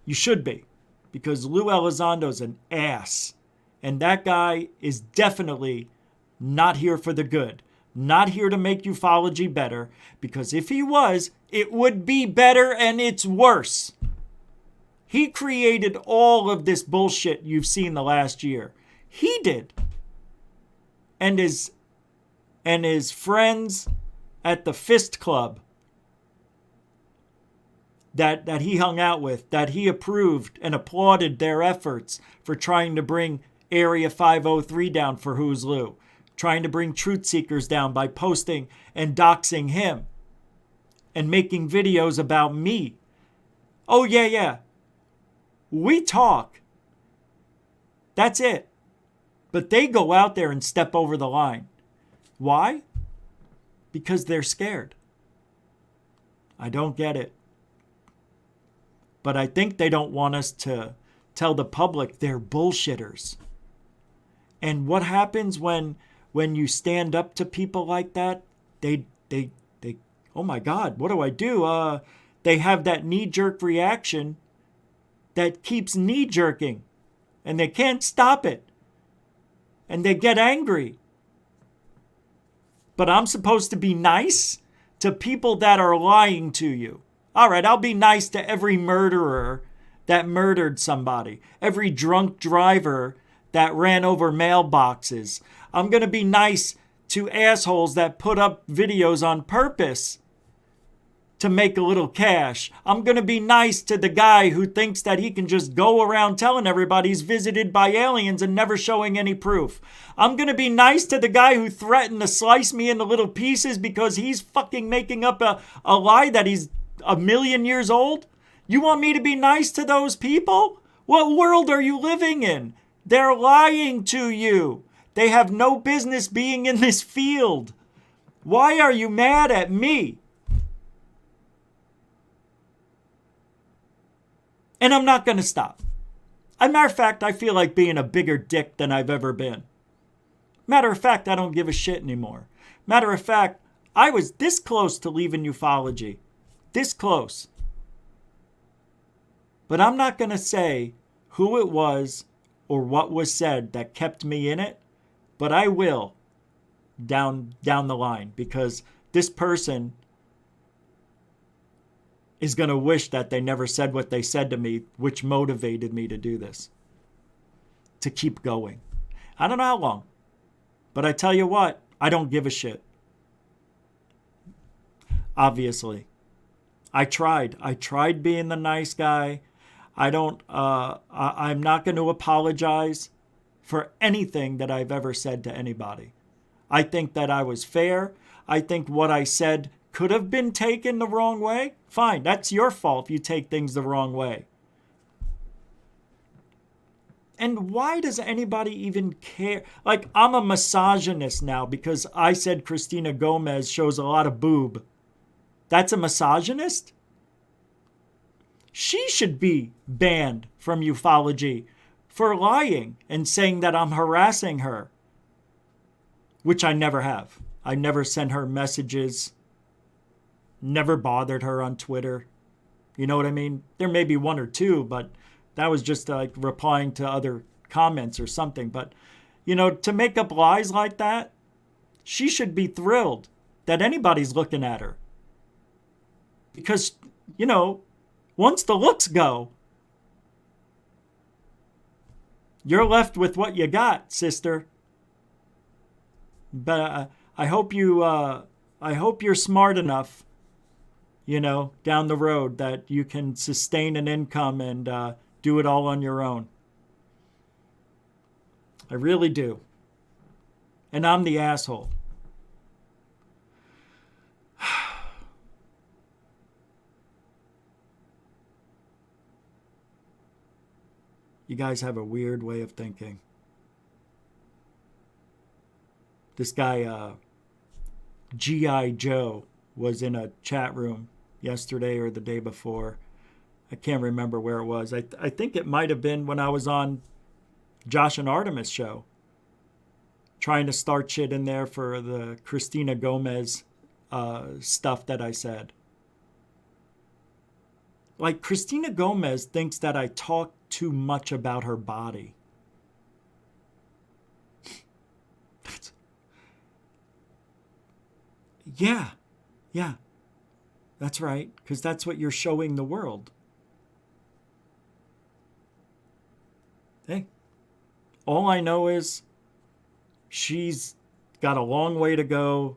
You should be, because Lou Elizondo's an ass. And that guy is definitely not here for the good. Not here to make ufology better. Because if he was, it would be better and it's worse. He created all of this bullshit you've seen the last year. He did. And his friends at the Fist Club that he hung out with, that he approved and applauded their efforts for trying to bring Area 503 down for Who's Lou, trying to bring truth seekers down by posting and doxing him and making videos about me. Oh, yeah. We talk. That's it. But they go out there and step over the line. Why? Because they're scared. I don't get it. But I think they don't want us to tell the public they're bullshitters. And what happens when you stand up to people like that? They oh my God, what do I do? They have that knee-jerk reaction that keeps knee-jerking. And they can't stop it. And they get angry. But I'm supposed to be nice to people that are lying to you. All right, I'll be nice to every murderer that murdered somebody, every drunk driver that ran over mailboxes. I'm going to be nice to assholes that put up videos on purpose to make a little cash. I'm going to be nice to the guy who thinks that he can just go around telling everybody he's visited by aliens and never showing any proof. I'm going to be nice to the guy who threatened to slice me into little pieces because he's fucking making up a lie that he's 1,000,000 years old. You want me to be nice to those people? What world are you living in? They're lying to you. They have no business being in this field. Why are you mad at me? And I'm not going to stop. As a matter of fact, I feel like being a bigger dick than I've ever been. Matter of fact, I don't give a shit anymore. Matter of fact, I was this close to leaving ufology. This close. But I'm not going to say who it was or what was said that kept me in it. But I will down the line, because this person is going to wish that they never said what they said to me, which motivated me to do this. To keep going. I don't know how long. But I tell you what, I don't give a shit. Obviously. I tried being the nice guy. I'm not going to apologize for anything that I've ever said to anybody. I think that I was fair. I think what I said could have been taken the wrong way. Fine, that's your fault if you take things the wrong way. And why does anybody even care? Like, I'm a misogynist now because I said Christina Gomez shows a lot of boob. That's a misogynist? She should be banned from ufology for lying and saying that I'm harassing her, which I never have. I never sent her messages, never bothered her on Twitter. You know what I mean? There may be one or two, but that was just like replying to other comments or something. But, to make up lies like that, she should be thrilled that anybody's looking at her. Because, once the looks go, you're left with what you got, sister. But I hope you're smart enough, down the road that you can sustain an income and do it all on your own. I really do. And I'm the asshole. You guys have a weird way of thinking. This guy, G.I. Joe, was in a chat room yesterday or the day before. I can't remember where it was. I think it might have been when I was on Josh and Artemis show, trying to start shit in there for the Christina Gomez stuff that I said. Like, Christina Gomez thinks that I talk too much about her body. Yeah, that's right, because that's what you're showing the world. Hey, all I know is she's got a long way to go,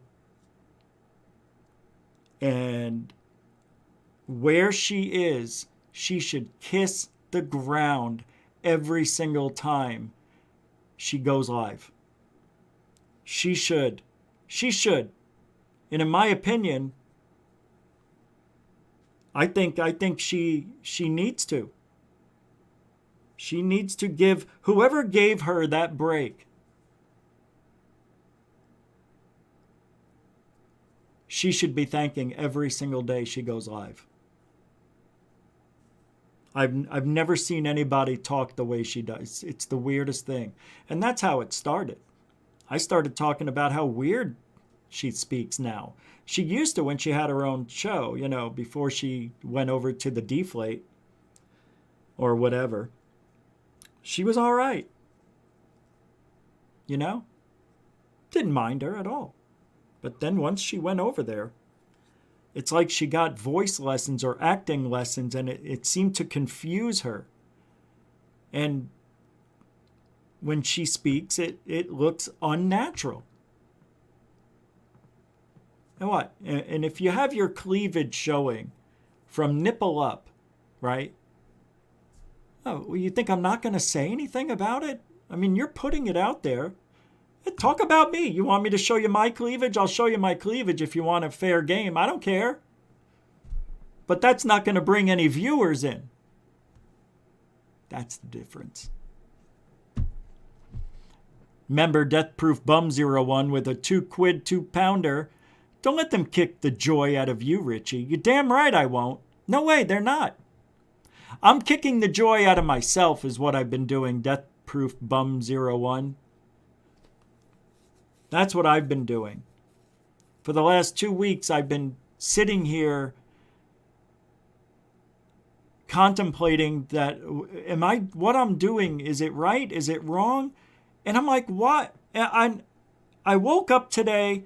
and where she is, she should kiss the ground every single time she goes live. She should. And in my opinion, I think she needs to. She needs to give whoever gave her that break. She should be thanking every single day she goes live. I've never seen anybody talk the way she does. It's the weirdest thing. And that's how it started. I started talking about how weird she speaks now. She used to when she had her own show, before she went over to the Deflate or whatever. She was all right. Didn't mind her at all. But then once she went over there, it's like she got voice lessons or acting lessons, and it seemed to confuse her. And when she speaks, it looks unnatural. And what? And if you have your cleavage showing from nipple up, right? Oh, well, you think I'm not going to say anything about it? I mean, you're putting it out there. Talk about me. You want me to show you my cleavage? I'll show you my cleavage if you want a fair game. I don't care. But that's not going to bring any viewers in. That's the difference. Member Death Proof Bum 01 with a 2 quid 2 pounder. Don't let them kick the joy out of you, Richie. You're damn right I won't. No way, they're not. I'm kicking the joy out of myself is what I've been doing, Death Proof Bum 01. That's what I've been doing. For the last 2 weeks, I've been sitting here contemplating that, what I'm doing, is it right? Is it wrong? And I'm like, what? I woke up today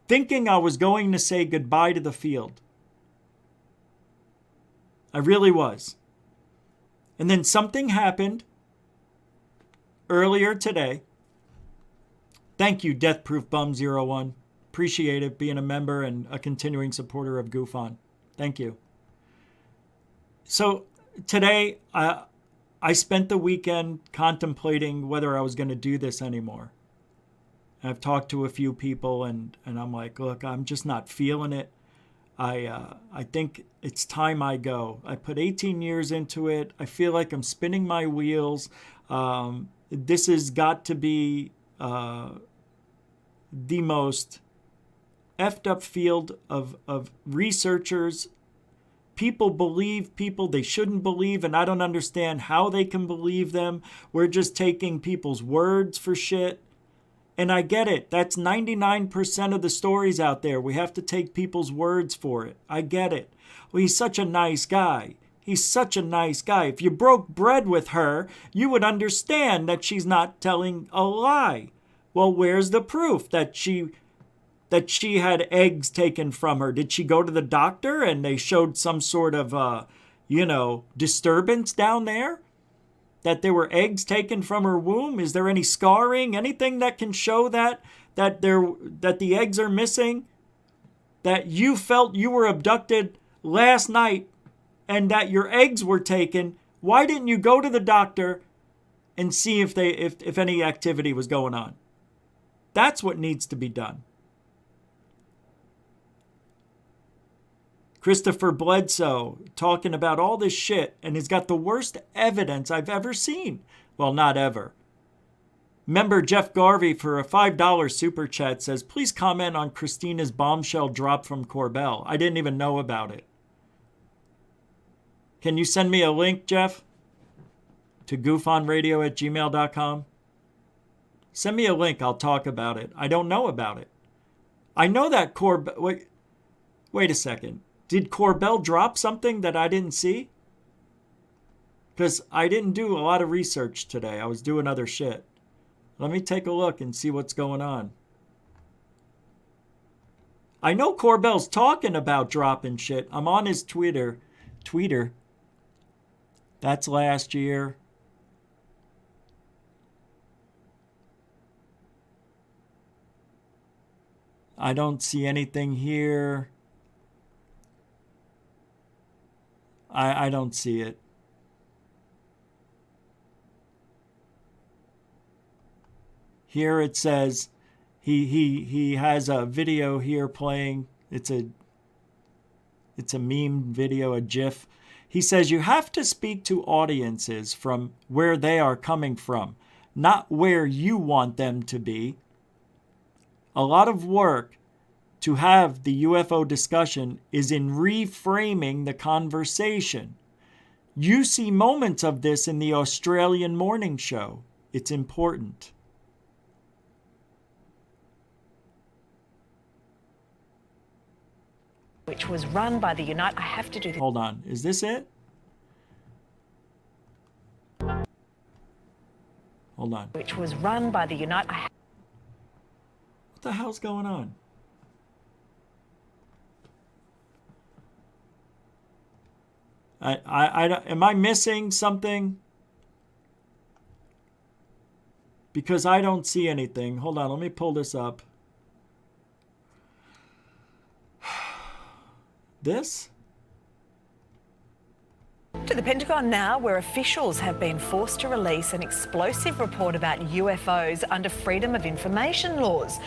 thinking I was going to say goodbye to the field. I really was. And then something happened earlier today. Thank you, Death Proof Bum 01. Appreciate it, being a member and a continuing supporter of Goof On. Thank you. So today, I spent the weekend contemplating whether I was going to do this anymore. I've talked to a few people, and I'm like, look, I'm just not feeling it. I think it's time I go. I put 18 years into it. I feel like I'm spinning my wheels. This has got to be the most effed up field of researchers. People believe people they shouldn't believe, and I don't understand how they can believe them. We're just taking people's words for shit. And I get it. That's 99% of the stories out there. We have to take people's words for it. I get it. Well, he's such a nice guy. He's such a nice guy. If you broke bread with her, you would understand that she's not telling a lie. Well, where's the proof that she had eggs taken from her? Did she go to the doctor and they showed some sort of, disturbance down there? That there were eggs taken from her womb? Is there any scarring? Anything that can show that that the eggs are missing, that you felt you were abducted last night and that your eggs were taken, why didn't you go to the doctor and see if any activity was going on? That's what needs to be done. Christopher Bledsoe talking about all this shit and has got the worst evidence I've ever seen. Well, not ever. Member Jeff Garvey for a $5 super chat says, please comment on Christina's bombshell drop from Corbell. I didn't even know about it. Can you send me a link, Jeff, to goofonradio@gmail.com? Send me a link. I'll talk about it. I don't know about it. I know that Corbell... Wait a second. Did Corbell drop something that I didn't see? Because I didn't do a lot of research today. I was doing other shit. Let me take a look and see what's going on. I know Corbell's talking about dropping shit. I'm on his Twitter. That's last year. I don't see anything here. I don't see it. Here it says he has a video here playing. It's a meme video, a GIF. He says you have to speak to audiences from where they are coming from, not where you want them to be. A lot of work to have the UFO discussion is in reframing the conversation. You see moments of this in the Australian morning show. It's important. Which was run by the United... I have to do this. Hold on. Is this it? Hold on. Which was run by the United... What the hell's going on? Am I missing something? Because I don't see anything. Hold on, let me pull this up. This? To the Pentagon now, where officials have been forced to release an explosive report about UFOs under Freedom of Information laws.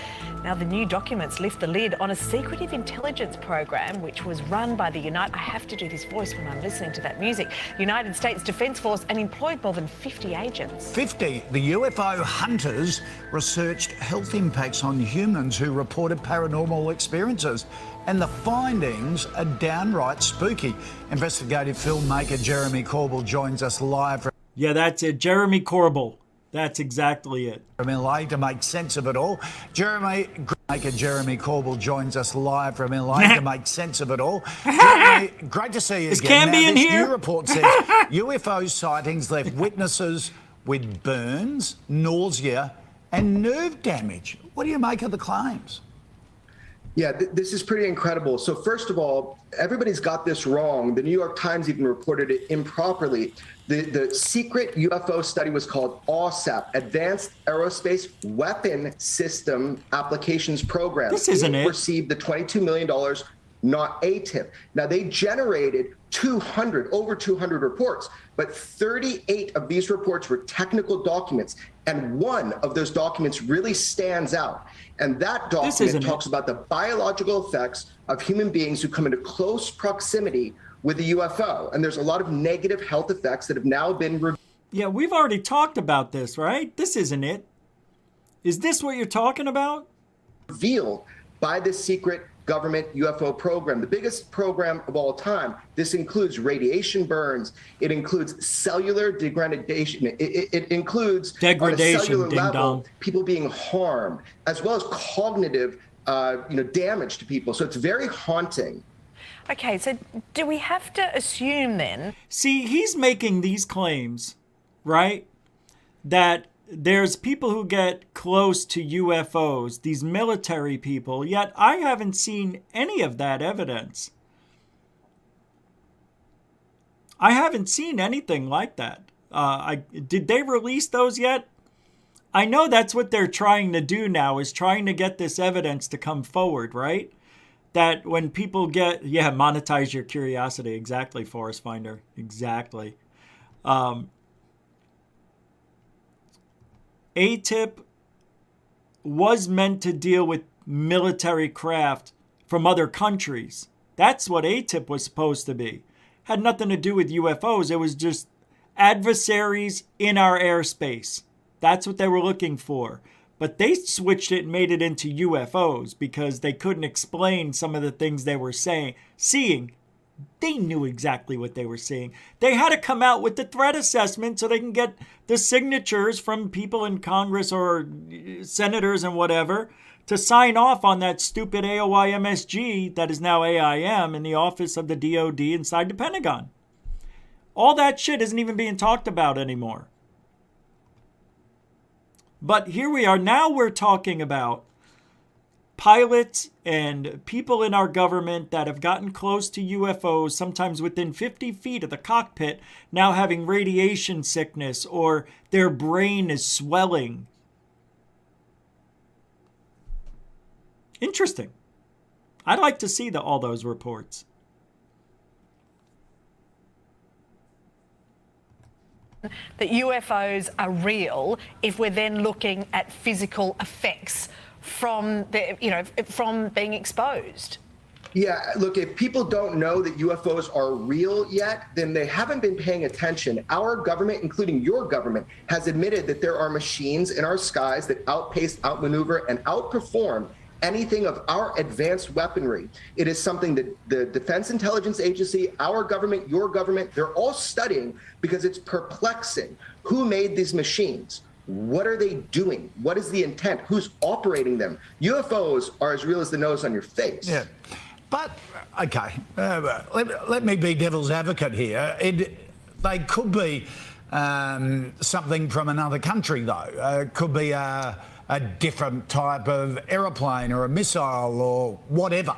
Now, the new documents lift the lid on a secretive intelligence program which was run by the I have to do this voice when I'm listening to that music. United States Defence Force and employed more than 50 agents. 50. The UFO hunters researched health impacts on humans who reported paranormal experiences. And the findings are downright spooky. Investigative filmmaker Jeremy Corbell joins us live from... Yeah, that's it. Jeremy Corbell. That's exactly it. ...from LA to make sense of it all. Jeremy Corbell joins us live from LA to make sense of it all. Jeremy, great to see you Is again. Camby in here? New report says UFO sightings left witnesses with burns, nausea and nerve damage. What do you make of the claims? Yeah, this is pretty incredible. So first of all, everybody's got this wrong. The New York Times even reported it improperly. The secret UFO study was called AAWSAP, Advanced Aerospace Weapon System Applications Program. This isn't it. Received the $22 million, not ATIP. Now, they generated over 200 reports, but 38 of these reports were technical documents, and one of those documents really stands out. And that document talks about the biological effects of human beings who come into close proximity with the UFO. And there's a lot of negative health effects that have now been revealed. Yeah, we've already talked about this, right? This isn't it. Is this what you're talking about? Revealed by this secret government UFO program, the biggest program of all time. This includes radiation burns. It includes cellular degradation. It includes degradation, on a cellular level, dong. people being harmed, as well as cognitive damage to people. So it's very haunting. Okay, so do we have to assume then... See, he's making these claims, right? That there's people who get close to UFOs, these military people, yet I haven't seen any of that evidence. I haven't seen anything like that. Did they release those yet? I know that's what they're trying to do now, is trying to get this evidence to come forward, right? That when people monetize your curiosity. Exactly, Forest Finder. Exactly. ATIP was meant to deal with military craft from other countries. That's what ATIP was supposed to be. Had nothing to do with UFOs. It was just adversaries in our airspace. That's what they were looking for. But they switched it and made it into UFOs because they couldn't explain some of the things they were seeing. They knew exactly what they were seeing. They had to come out with the threat assessment so they can get the signatures from people in Congress or senators and whatever to sign off on that stupid AOI MSG that is now AIM in the office of the DOD inside the Pentagon. All that shit isn't even being talked about anymore. But here we are. Now we're talking about pilots and people in our government that have gotten close to UFOs, sometimes within 50 feet of the cockpit, now having radiation sickness or their brain is swelling. Interesting. I'd like to see all those reports. That UFOs are real if we're then looking at physical effects from from being exposed. Yeah, look, if people don't know that UFOs are real yet, then they haven't been paying attention. Our government, including your government, has admitted that there are machines in our skies that outpace, outmaneuver, and outperform anything of our advanced weaponry. It is something that the Defense Intelligence Agency, our government, your government, they're all studying because it's perplexing. Who made these machines? What are they doing? What is the intent? Who's operating them? UFOs are as real as the nose on your face. Yeah. But, okay, let me be devil's advocate here. They could be something from another country, though. Could be a different type of aeroplane or a missile or whatever.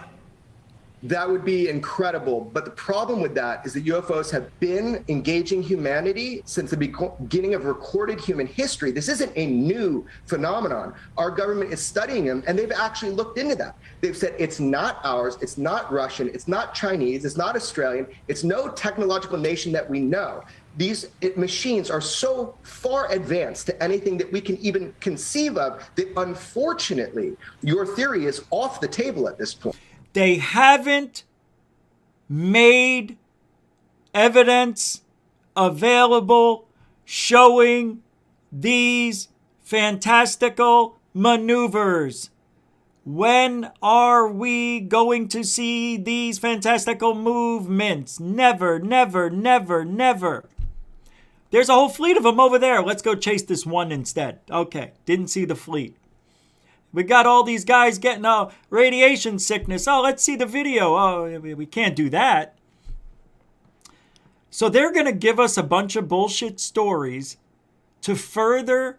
That would be incredible. But the problem with that is that UFOs have been engaging humanity since the beginning of recorded human history. This isn't a new phenomenon. Our government is studying them, and they've actually looked into that. They've said it's not ours, it's not Russian, it's not Chinese, it's not Australian, it's no technological nation that we know. These machines are so far advanced to anything that we can even conceive of that, unfortunately, your theory is off the table at this point. They haven't made evidence available showing these fantastical maneuvers. When are we going to see these fantastical movements? Never, never, never, never. There's a whole fleet of them over there. Let's go chase this one instead. Okay, didn't see the fleet. We got all these guys getting radiation sickness. Oh, let's see the video. Oh, we can't do that. So they're going to give us a bunch of bullshit stories to further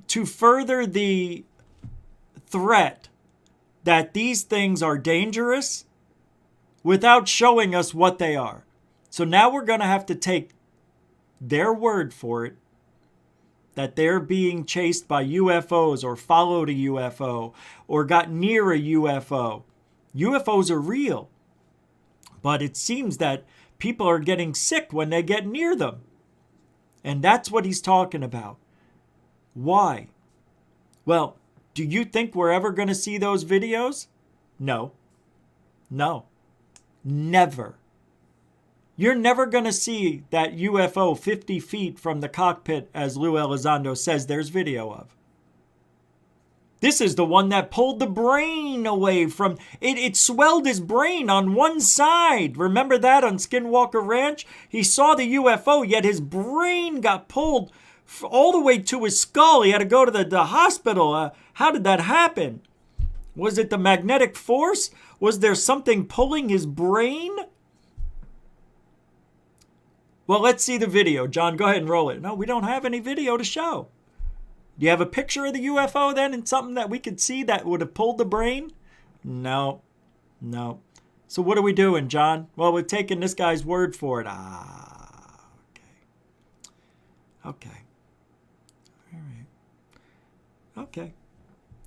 the threat that these things are dangerous without showing us what they are. So now we're going to have to take their word for it, that they're being chased by UFOs or followed a UFO or got near a UFO. UFOs are real, but it seems that people are getting sick when they get near them. And that's what he's talking about. Why? Well, do you think we're ever going to see those videos? No. No. Never. You're never going to see that UFO 50 feet from the cockpit, as Lou Elizondo says there's video of. This is the one that pulled the brain away from... It swelled his brain on one side. Remember that on Skinwalker Ranch? He saw the UFO, yet his brain got pulled all the way to his skull. He had to go to the hospital. How did that happen? Was it the magnetic force? Was there something pulling his brain? Well, let's see the video. John, go ahead and roll it. No, we don't have any video to show. Do you have a picture of the UFO then and something that we could see that would have pulled the brain? No. No. So what are we doing, John? Well, we're taking this guy's word for it. Okay. Okay.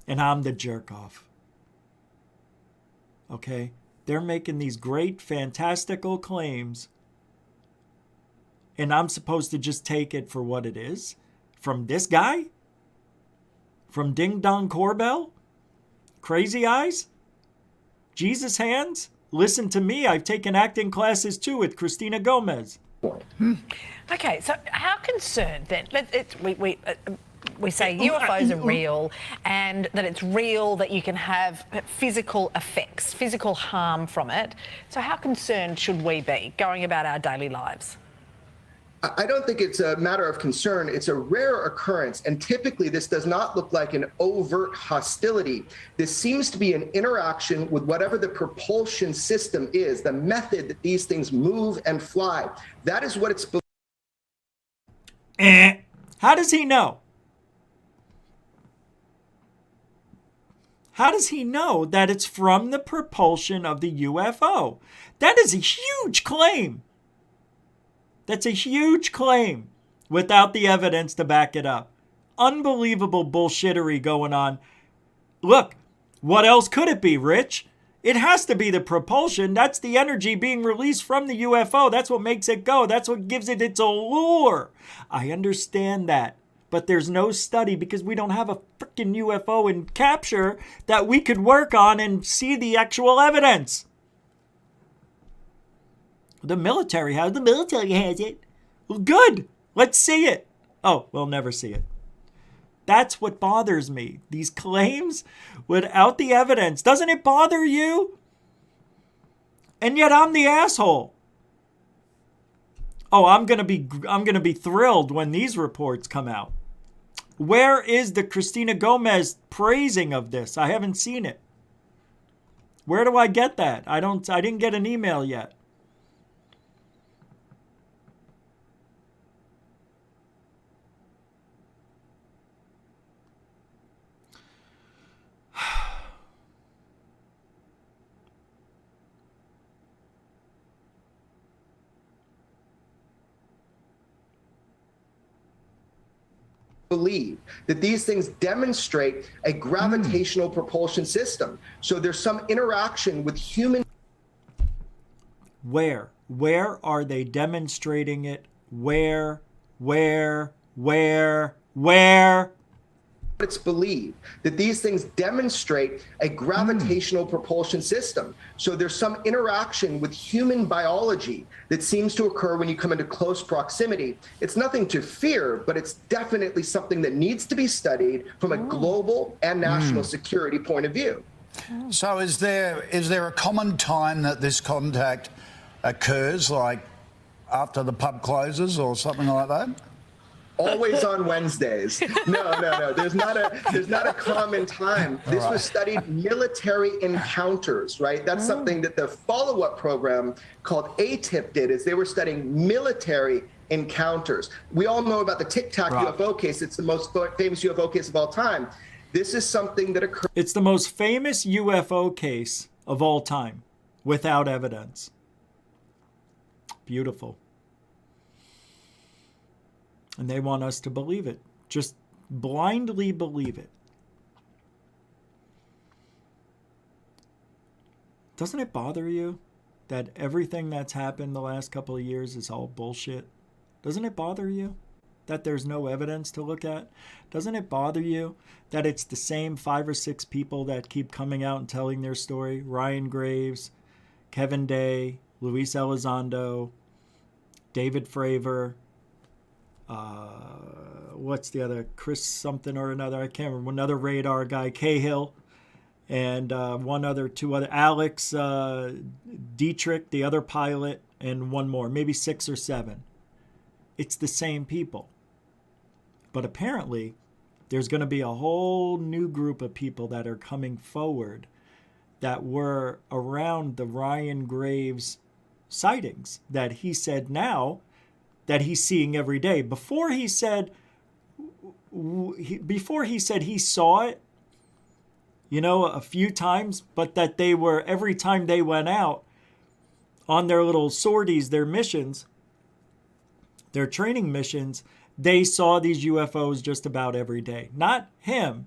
And I'm the jerk off. Okay? They're making these great, fantastical claims. And I'm supposed to just take it for what it is? From this guy? From Ding Dong Corbell? Crazy Eyes? Jesus Hands? Listen to me. I've taken acting classes too with Christina Gomez. Okay, so how concerned then? We say UFOs are real and that it's real that you can have physical effects, physical harm from it. So how concerned should we be going about our daily lives? I don't think it's a matter of concern. It's a rare occurrence. And typically, this does not look like an overt hostility. This seems to be an interaction with whatever the propulsion system is, the method that these things move and fly. That is what it's. How does he know? How does he know that it's from the propulsion of the UFO? That is a huge claim. That's a huge claim without the evidence to back it up. Unbelievable bullshittery going on. Look, what else could it be, Rich? It has to be the propulsion. That's the energy being released from the UFO. That's what makes it go. That's what gives it its allure. I understand that. But there's no study because we don't have a freaking UFO in capture that we could work on and see the actual evidence. The military has it. Well, good. Let's see it. Oh, we'll never see it. That's what bothers me. These claims without the evidence. Doesn't it bother you? And yet I'm the asshole. Oh, I'm gonna be thrilled when these reports come out. Where is the Christina Gomez praising of this? I haven't seen it. Where do I get that? I didn't get an email yet. Believe that these things demonstrate a gravitational propulsion system. So there's some interaction with human. Where are they demonstrating it? Where? It's believed that these things demonstrate a gravitational propulsion system. So there's some interaction with human biology that seems to occur when you come into close proximity. It's nothing to fear, but it's definitely something that needs to be studied from a global and national security point of view. So is there a common time that this contact occurs, like after the pub closes or something like that? Always on Wednesdays. No. There's not a common time. This was studied military encounters, right? That's something that the follow-up program called ATIP did, is they were studying military encounters. We all know about the Tic Tac UFO case. It's the most famous UFO case of all time. This is something that occurred. It's the most famous UFO case of all time without evidence. Beautiful. And they want us to believe it. Just blindly believe it. Doesn't it bother you that everything that's happened the last couple of years is all bullshit? Doesn't it bother you that there's no evidence to look at? Doesn't it bother you that it's the same 5 or 6 people that keep coming out and telling their story? Ryan Graves, Kevin Day, Luis Elizondo, David Fravor, what's the other? Chris something or another. I can't remember. Another radar guy, Cahill, and two other. Alex Dietrich, the other pilot, and one more. Maybe 6 or 7. It's the same people. But apparently, there's going to be a whole new group of people that are coming forward that were around the Ryan Graves sightings that he said now that he's seeing every day. Before he said he saw it, a few times, but that they were, every time they went out on their little sorties, their missions, their training missions, they saw these UFOs just about every day. Not him,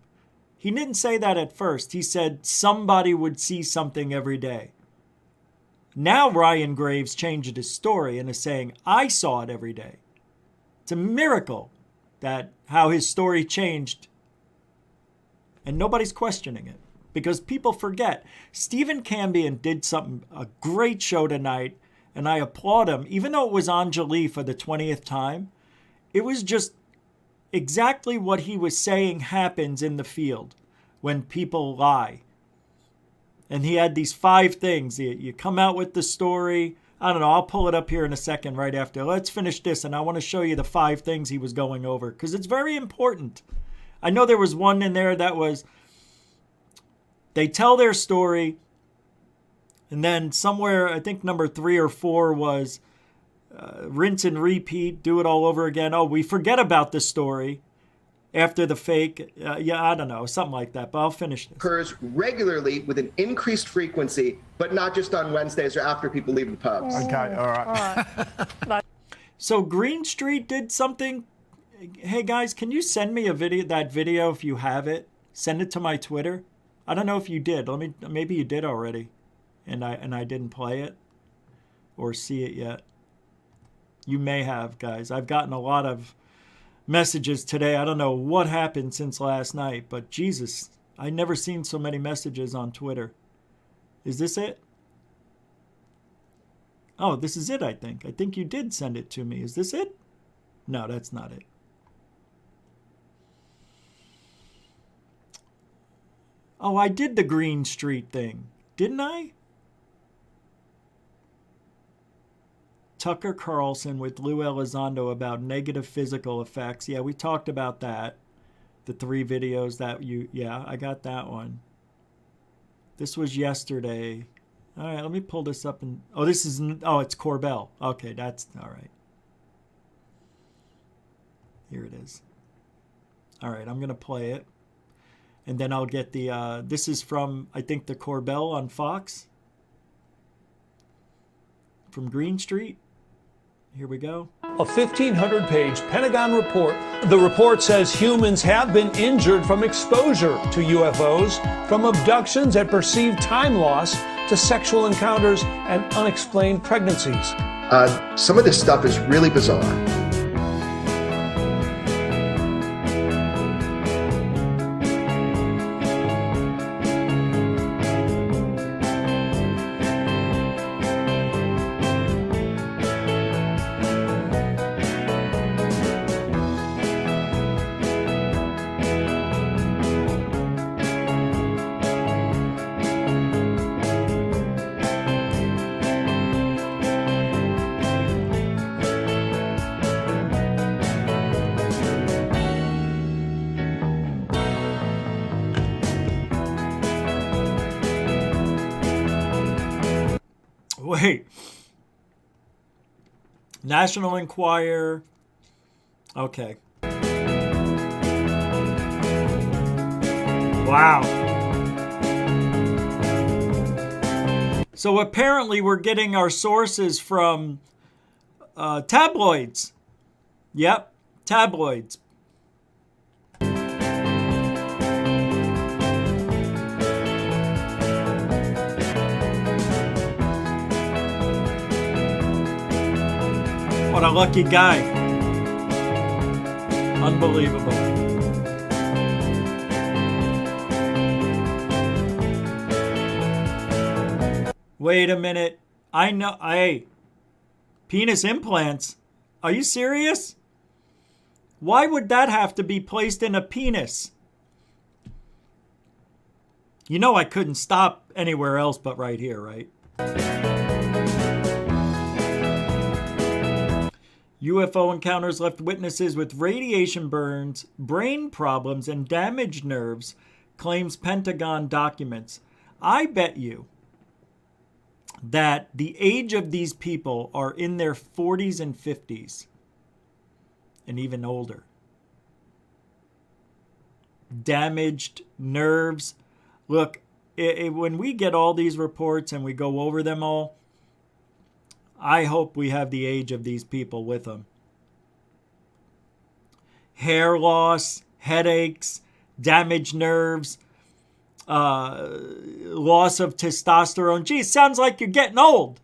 He didn't say that at first. He said somebody would see something every day. Now Ryan Graves changed his story and is saying, I saw it every day. It's a miracle that how his story changed. And nobody's questioning it because people forget. Stephen Cambion did a great show tonight, and I applaud him. Even though it was Anjali for the 20th time, it was just exactly what he was saying happens in the field when people lie. And he had these 5 things. You come out with the story. I don't know. I'll pull it up here in a second right after. Let's finish this. And I want to show you the 5 things he was going over because it's very important. I know there was one in there that was they tell their story. And then somewhere, I think number 3 or 4 was rinse and repeat, do it all over again. Oh, we forget about the story after the fake. Yeah, I don't know, something like that, but I'll finish this. Occurs regularly with an increased frequency, but not just on Wednesdays or after people leave the pubs. Okay, all right. So Green Street did something. Hey guys, can you send me that video if you have it? Send it to my Twitter. I don't know if you did. Maybe you did already, and I didn't play it or see it yet. You may have, guys. I've gotten a lot of messages today. I don't know what happened since last night, but Jesus, I've never seen so many messages on Twitter. Is this it? Oh, this is it, I think. I think you did send it to me. Is this it? No, that's not it. Oh, I did the Green Street thing, didn't I? Tucker Carlson with Lou Elizondo about negative physical effects. Yeah, we talked about that. The 3 videos that yeah, I got that one. This was yesterday. All right, let me pull this up. It's Corbell. Okay, that's all right. Here it is. All right, I'm going to play it. And then I'll get this is from, I think, the Corbell on Fox. From Green Street. Here we go. A 1,500-page Pentagon report. The report says humans have been injured from exposure to UFOs, from abductions and perceived time loss to sexual encounters and unexplained pregnancies. Some of this stuff is really bizarre. Wait. National Enquirer. Okay. Wow. So apparently we're getting our sources from tabloids. Yep, tabloids. What a lucky guy. Unbelievable. Wait a minute. I know. Hey, penis implants. Are you serious? Why would that have to be placed in a penis? You know I couldn't stop anywhere else but right here, right? UFO encounters left witnesses with radiation burns, brain problems, and damaged nerves, claims Pentagon documents. I bet you that the age of these people are in their 40s and 50s, and even older. Damaged nerves. Look, when we get all these reports and we go over them all, I hope we have the age of these people with them. Hair loss, headaches, damaged nerves, loss of testosterone. Gee, it sounds like you're getting old.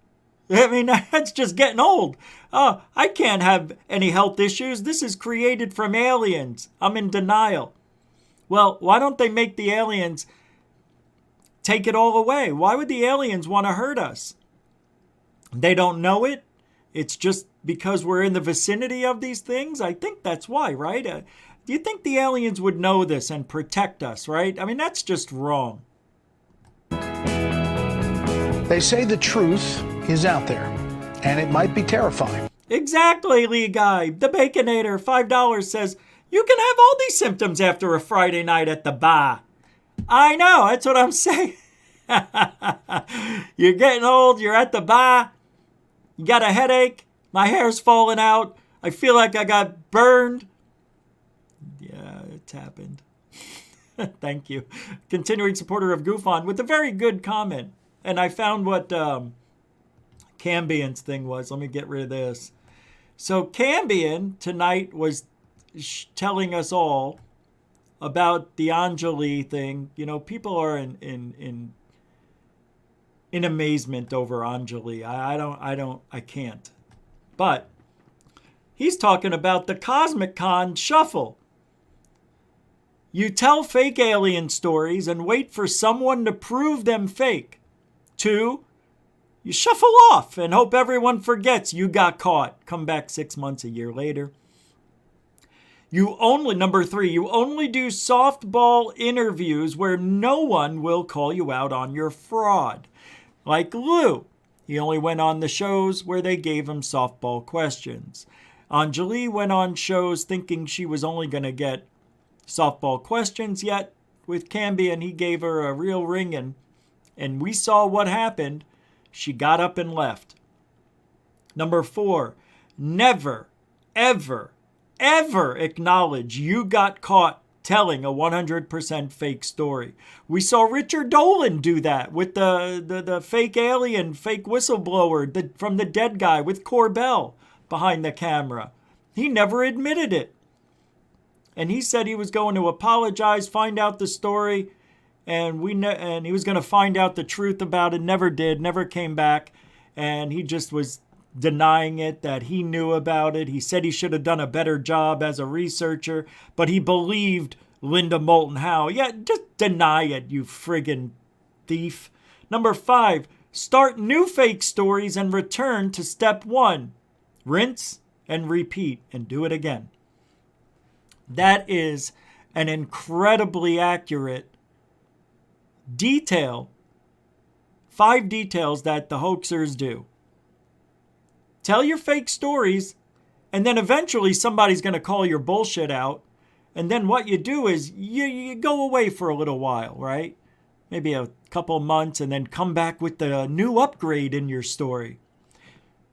I mean, that's just getting old. I can't have any health issues. This is created from aliens. I'm in denial. Well, why don't they make the aliens take it all away? Why would the aliens want to hurt us? They don't know it. It's just because we're in the vicinity of these things. I think that's why, right? Do you think the aliens would know this and protect us, right? I mean, that's just wrong. They say the truth is out there, and it might be terrifying. Exactly, Lee Guy. The Baconator, $5, says, you can have all these symptoms after a Friday night at the bar. I know, that's what I'm saying. You're getting old, you're at the bar, you got a headache, my hair's falling out, I feel like I got burned. Yeah, it's happened. Thank you. Continuing supporter of Goof On with a very good comment. And I found what Cambian's thing was. Let me get rid of this. So Cambian tonight was telling us all about the Anjali thing. You know, people are in amazement over Anjali. I can't. But he's talking about the Cosmic Con shuffle. You tell fake alien stories and wait for someone to prove them fake. 2, you shuffle off and hope everyone forgets you got caught. Come back 6 months, a year later. Number 3, you only do softball interviews where no one will call you out on your fraud. Like Lou. He only went on the shows where they gave him softball questions. Anjali went on shows thinking she was only going to get softball questions, yet with Cambian, he gave her a real ringing, and we saw what happened. She got up and left. Number 4, never, ever, ever acknowledge you got caught telling a 100% fake story. We saw Richard Dolan do that with the fake alien, fake whistleblower from the dead guy with Corbell behind the camera. He never admitted it. And he said he was going to apologize, find out the story, and he was going to find out the truth about it. Never did, never came back, and he just was denying it, that he knew about it. He said he should have done a better job as a researcher, but he believed Linda Moulton Howe. Yeah, just deny it, you friggin' thief. Number 5, start new fake stories and return to step 1. Rinse and repeat and do it again. That is an incredibly accurate detail. 5 details that the hoaxers do. Tell your fake stories, and then eventually somebody's going to call your bullshit out. And then what you do is you go away for a little while, right? Maybe a couple months, and then come back with the new upgrade in your story.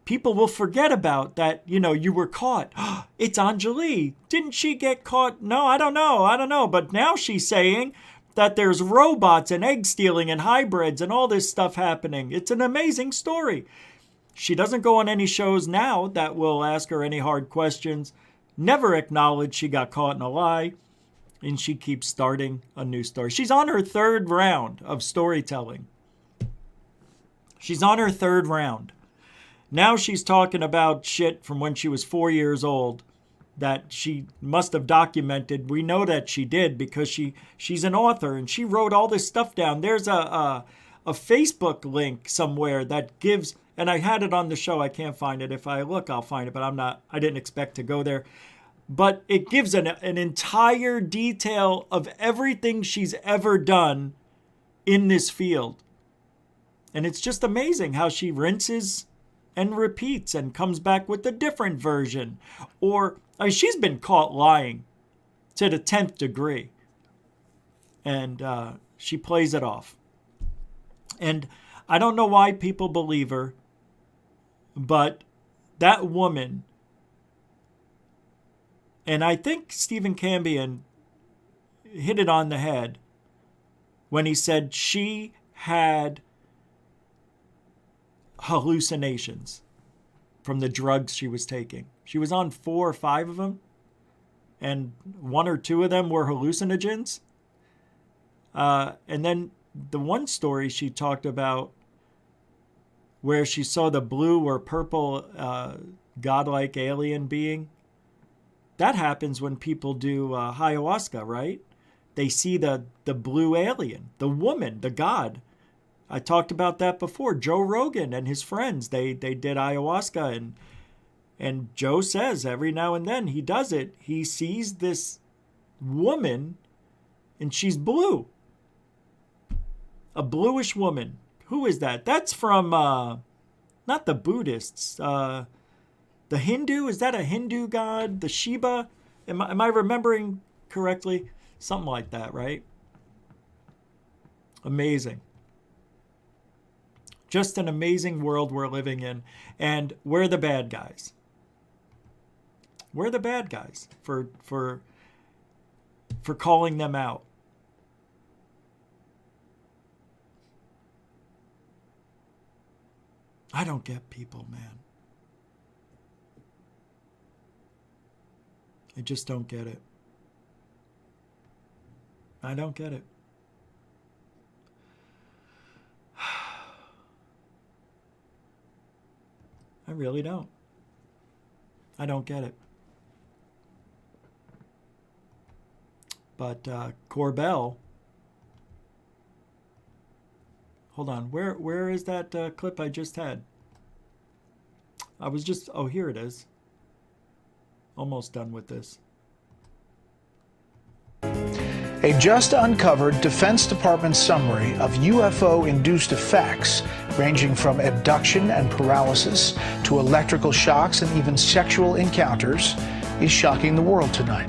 People will forget about that, you were caught. It's Anjali. Didn't she get caught? No, I don't know. But now she's saying that there's robots and egg stealing and hybrids and all this stuff happening. It's an amazing story. She doesn't go on any shows now that will ask her any hard questions. Never acknowledge she got caught in a lie. And she keeps starting a new story. She's on her 3rd round of storytelling. She's on her 3rd round. Now she's talking about shit from when she was 4 years old that she must have documented. We know that she did because she's an author and she wrote all this stuff down. There's a Facebook link somewhere that gives, and I had it on the show. I can't find it. If I look, I'll find it, but I didn't expect to go there. But it gives an entire detail of everything she's ever done in this field. And it's just amazing how she rinses and repeats and comes back with a different version. She's been caught lying to the 10th degree. And she plays it off. And I don't know why people believe her, but that woman, and I think Stephen Cambian hit it on the head when he said she had hallucinations from the drugs she was taking. She was on 4 or 5 of them, and 1 or 2 of them were hallucinogens. And then the one story she talked about where she saw the blue or purple godlike alien being. That happens when people do ayahuasca, right? They see the blue alien, the woman, the god. I talked about that before. Joe Rogan and his friends, they did ayahuasca, and Joe says every now and then he does it. He sees this woman and she's blue. A bluish woman. Who is that? That's from, not the Buddhists. The Hindu, is that a Hindu god? The Shiva? Am I remembering correctly? Something like that, right? Amazing. Just an amazing world we're living in. And we're the bad guys. We're the bad guys for calling them out. I don't get people, man. I just don't get it. I don't get it. I really don't. I don't get it. But Corbell, hold on. Where is that clip I just had? I was just, oh, here it is. Almost done with this. A just uncovered Defense Department summary of UFO-induced effects ranging from abduction and paralysis to electrical shocks and even sexual encounters is shocking the world tonight.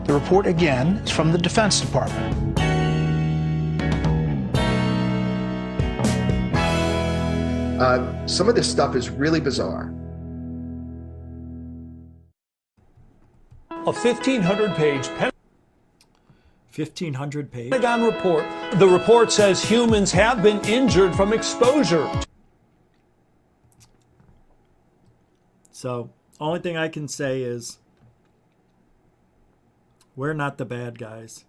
The report, again, is from the Defense Department. Some of this stuff is really bizarre. A 1,500-page 1,500 page. Pentagon report. The report says humans have been injured from exposure. So, only thing I can say is we're not the bad guys.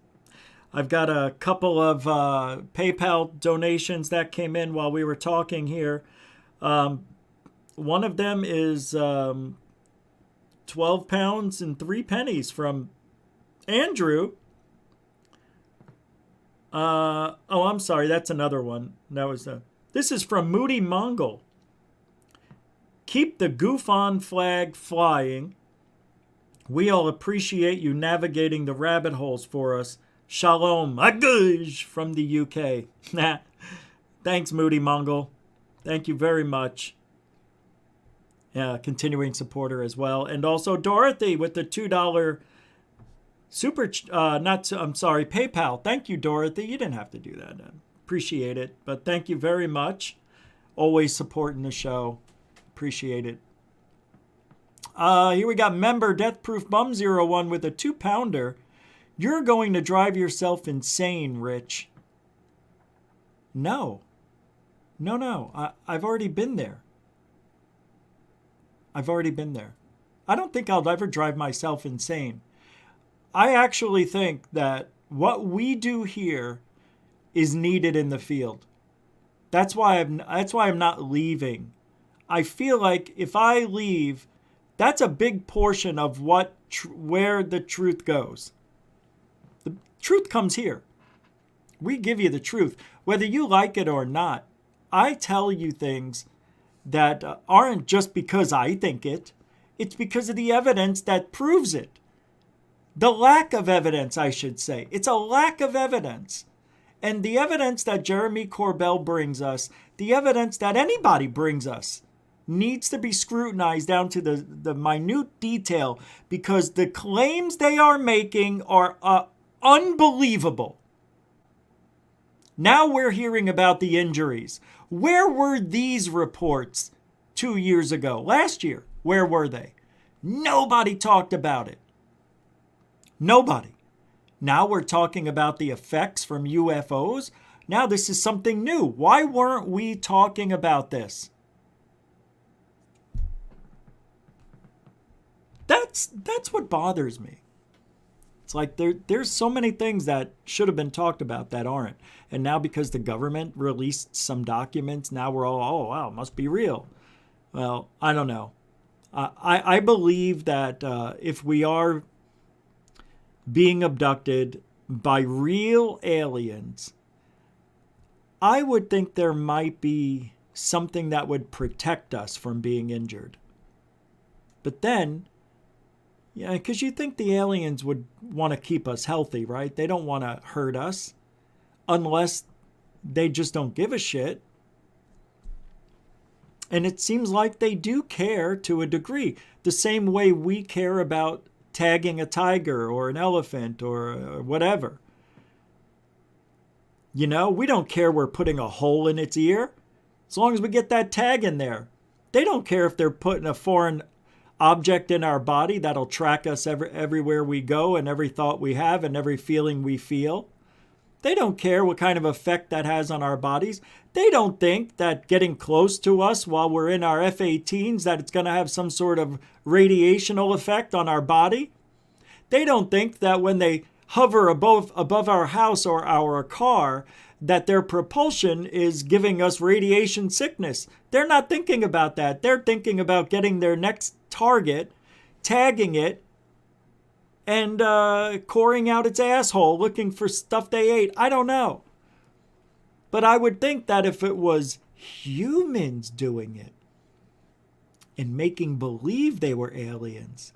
I've got a couple of PayPal donations that came in while we were talking here. One of them is 12 pounds and 3 pennies from Andrew. Oh, I'm sorry. That's another one. That was this is from Moody Mongol. Keep the Goof On flag flying. We all appreciate you navigating the rabbit holes for us. Shalom, Aguj from the UK. Thanks, Moody Mongol. Thank you very much. Continuing supporter as well. And also Dorothy with the $2 PayPal. Thank you, Dorothy. You didn't have to do that. Appreciate it. But thank you very much. Always supporting the show. Appreciate it. Here we got member Death Proof Bum 01 with a 2-pounder. You're going to drive yourself insane, Rich. No. I've already been there. I don't think I'll ever drive myself insane. I actually think that what we do here is needed in the field. That's why I'm not leaving. I feel like if I leave, that's a big portion of where the truth goes. The truth comes here. We give you the truth, whether you like it or not. I tell you things that aren't just because I think it. It's because of the evidence that proves it. The lack of evidence, I should say. It's a lack of evidence. And the evidence that Jeremy Corbell brings us, the evidence that anybody brings us, needs to be scrutinized down to the minute detail, because the claims they are making are unbelievable. Now we're hearing about the injuries. Where were these reports 2 years ago? Last year, where were they? Nobody talked about it. Nobody. Now we're talking about the effects from UFOs. Now this is something new. Why weren't we talking about this? That's what bothers me. It's like there's so many things that should have been talked about that aren't. And now because the government released some documents, now we're all, oh, wow, it must be real. Well, I don't know. I believe that if we are being abducted by real aliens, I would think there might be something that would protect us from being injured. But then, yeah, because you think the aliens would want to keep us healthy, right? They don't want to hurt us unless they just don't give a shit. And it seems like they do care to a degree, the same way we care about tagging a tiger or an elephant or whatever. You know, we don't care we're putting a hole in its ear as long as we get that tag in there. They don't care if they're putting a foreign object in our body that'll track us everywhere we go and every thought we have and every feeling we feel. They don't care what kind of effect that has on our bodies. They don't think that getting close to us while we're in our F-18s, that it's going to have some sort of radiational effect on our body. They don't think that when they hover above our house or our car, that their propulsion is giving us radiation sickness. They're not thinking about that. They're thinking about getting their next target, tagging it, and coring out its asshole looking for stuff they ate. I don't know. But I would think that if it was humans doing it and making believe they were aliens,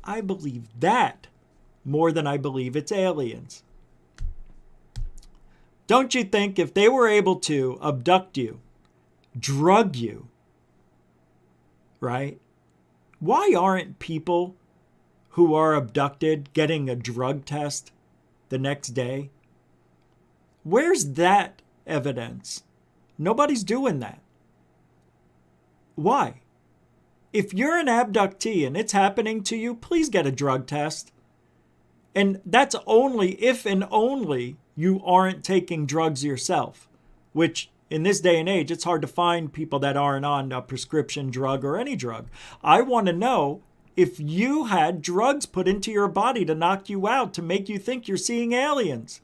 I believe that more than I believe it's aliens. Don't you think if they were able to abduct you, drug you, right? Why aren't people who are abducted getting a drug test the next day? Where's that evidence? Nobody's doing that. Why? If you're an abductee and it's happening to you, please get a drug test. And that's only if and only you aren't taking drugs yourself, which in this day and age, it's hard to find people that aren't on a prescription drug or any drug. I want to know if you had drugs put into your body to knock you out, to make you think you're seeing aliens.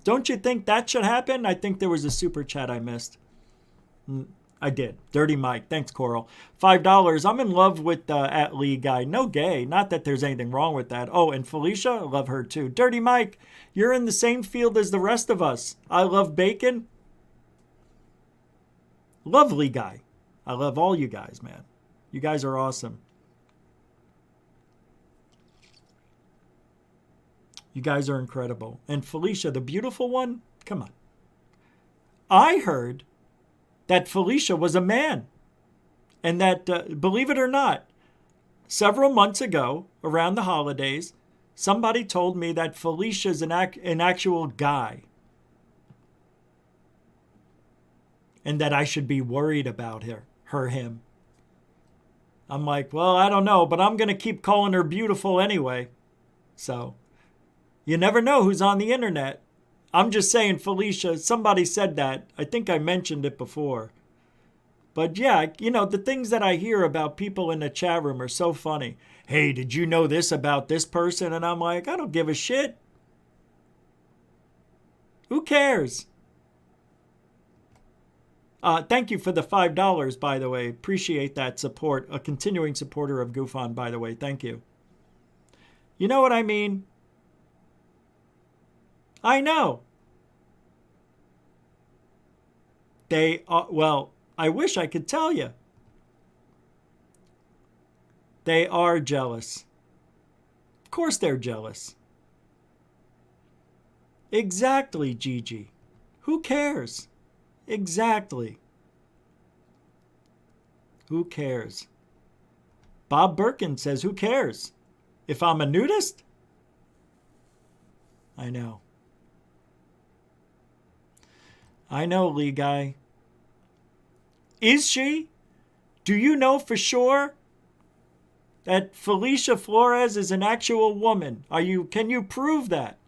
Don't you think that should happen? I think there was a super chat I missed. I did. Dirty Mike. Thanks, Coral. $5. I'm in love with at Lee guy. No gay. Not that there's anything wrong with that. Oh, and Felicia, I love her too. Dirty Mike, you're in the same field as the rest of us. I love bacon. Lovely guy. I love all you guys, man. You guys are awesome. You guys are incredible. And Felicia, the beautiful one, come on. I heard that Felicia was a man. And that, believe it or not, several months ago, around the holidays, somebody told me that Felicia's an actual guy. And that I should be worried about him. I'm like, well, I don't know, but I'm going to keep calling her beautiful anyway. So, you never know who's on the internet. I'm just saying, Felicia, somebody said that. I think I mentioned it before. But yeah, you know, the things that I hear about people in the chat room are so funny. Hey, did you know this about this person? And I'm like, I don't give a shit. Who cares? Thank you for the $5, by the way. Appreciate that support. A continuing supporter of Goof On, by the way. Thank you. You know what I mean? I know. They are, well, I wish I could tell you. They are jealous. Of course they're jealous. Exactly, Gigi. Who cares? Exactly. Who cares? Bob Birkin says, who cares? If I'm a nudist? I know. I know, Lee Guy. Is she? Do you know for sure that Felicia Flores is an actual woman? Can you prove that?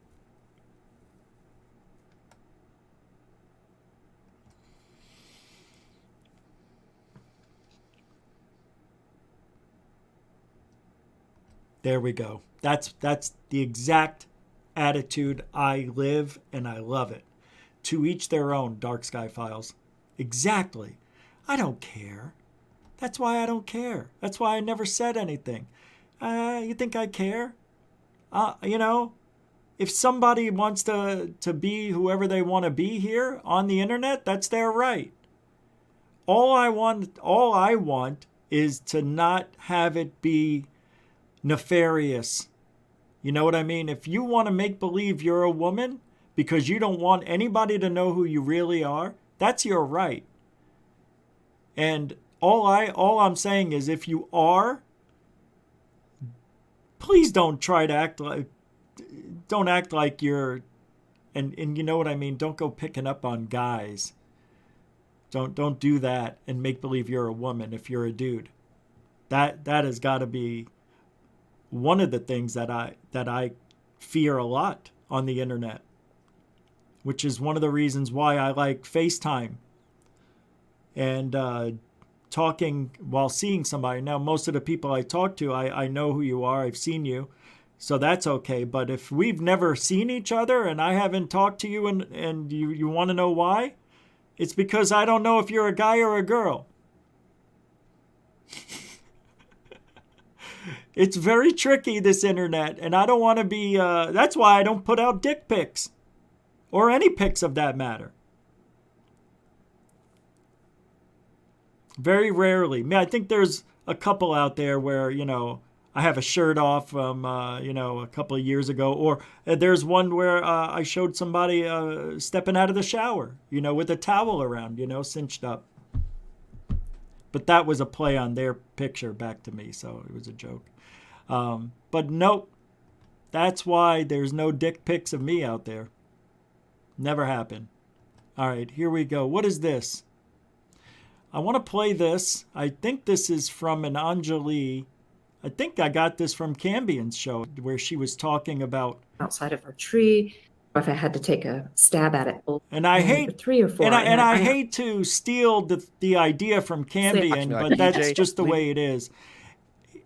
There we go. That's the exact attitude I live, and I love it. To each their own, Dark Sky Files. Exactly. I don't care. That's why I don't care. That's why I never said anything. You think I care? If somebody wants to be whoever they want to be here on the internet, that's their right. All I want is to not have it be nefarious. You know what I mean? If you want to make believe you're a woman because you don't want anybody to know who you really are, that's your right. And all I'm saying is, if you are, please don't try to act like you're, and you know what I mean? Don't go picking up on guys. Don't do that and make believe you're a woman if you're a dude. That has got to be one of the things that I fear a lot on the internet, which is one of the reasons why I like FaceTime and talking while seeing somebody. Now, most of the people I talk to, I know who you are. I've seen you. So that's okay. But if we've never seen each other and I haven't talked to you and you want to know why, it's because I don't know if you're a guy or a girl. It's very tricky, this internet, and I don't want to be, that's why I don't put out dick pics or any pics of that matter. Very rarely. I think there's a couple out there where, I have a shirt off from, a couple of years ago. Or there's one where I showed somebody stepping out of the shower, with a towel around, cinched up. But that was a play on their picture back to me, so it was a joke. But nope, that's why there's no dick pics of me out there. Never happened. All right, here we go. What is this? I want to play this. I think this is from an Anjali. I think I got this from Cambian's show where she was talking about outside of our tree, or if I had to take a stab at it. And I hate 3 or 4. And I hate to steal the idea from Cambian, but that's just the way it is.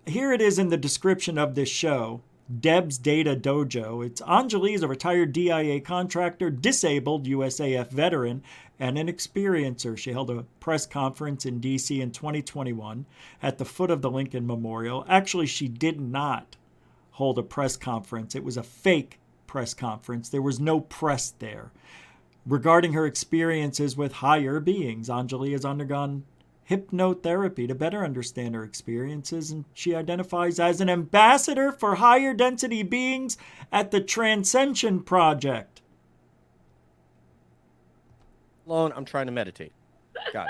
Here it is in the description of this show. Deb's Data Dojo. It's Anjali is a retired DIA contractor, disabled USAF veteran, and an experiencer. She held a press conference in D.C. in 2021 at the foot of the Lincoln Memorial. Actually, she did not hold a press conference. It was a fake press conference. There was no press there. Regarding her experiences with higher beings, Anjali has undergone hypnotherapy to better understand her experiences, and she identifies as an ambassador for higher density beings at the Transcension Project. I'm trying to meditate. Got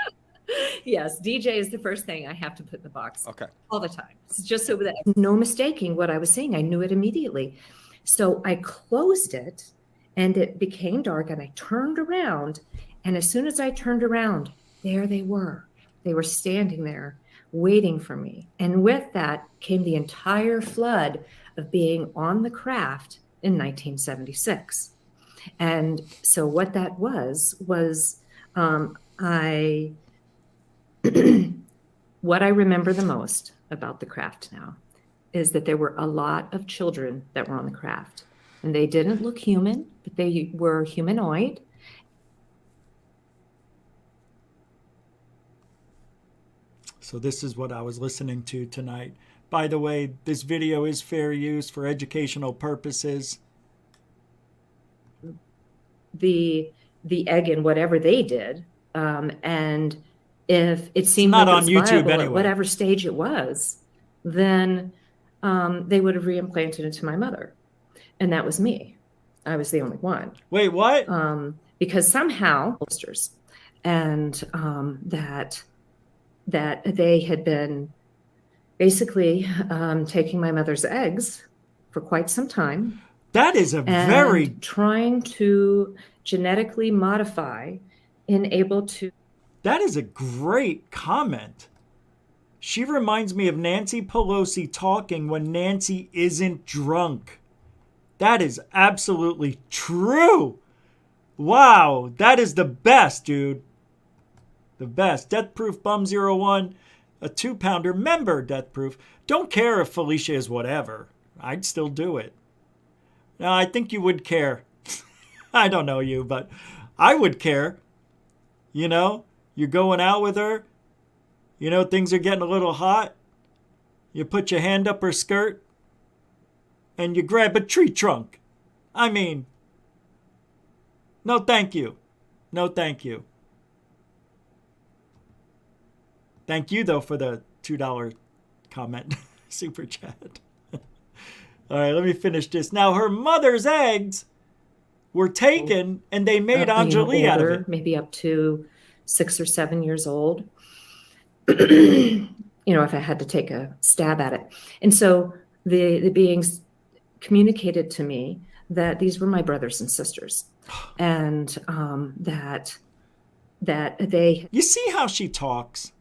it. Yes, DJ is the first thing I have to put in the box. Okay. All the time. It's just so that no mistaking what I was saying. I knew it immediately. So I closed it and it became dark and I turned around. And as soon as I turned around, there they were. They were standing there waiting for me. And with that came the entire flood of being on the craft in 1976. And so what that was what I remember the most about the craft now is that there were a lot of children that were on the craft. And they didn't look human, but they were humanoid. So this is what I was listening to tonight. By the way, this video is fair use for educational purposes. The egg and whatever they did, and if it seemed not like on it was YouTube viable anyway. At whatever stage it was, then they would have reimplanted it to my mother, and that was me. I was the only one. Wait, what? Because somehow posters, and that they had been basically taking my mother's eggs for quite some time. That is a very trying to genetically modify and able to. That is a great comment. She reminds me of Nancy Pelosi talking when Nancy isn't drunk. That is absolutely true. Wow, that is the best, dude. The best. Death Proof Bum 01, a 2-pounder member, Death Proof. Don't care if Felicia is whatever. I'd still do it. Now, I think you would care. I don't know you, but I would care. You know, you're going out with her. You know, things are getting a little hot. You put your hand up her skirt and you grab a tree trunk. I mean, no thank you. No thank you. Thank you, though, for the $2 comment super chat. All right, let me finish this. Now, her mother's eggs were taken and they made Anjali out of it. Maybe up to 6 or 7 years old. You know, if I had to take a stab at it. And so the beings communicated to me that these were my brothers and sisters, and that they... You see how she talks?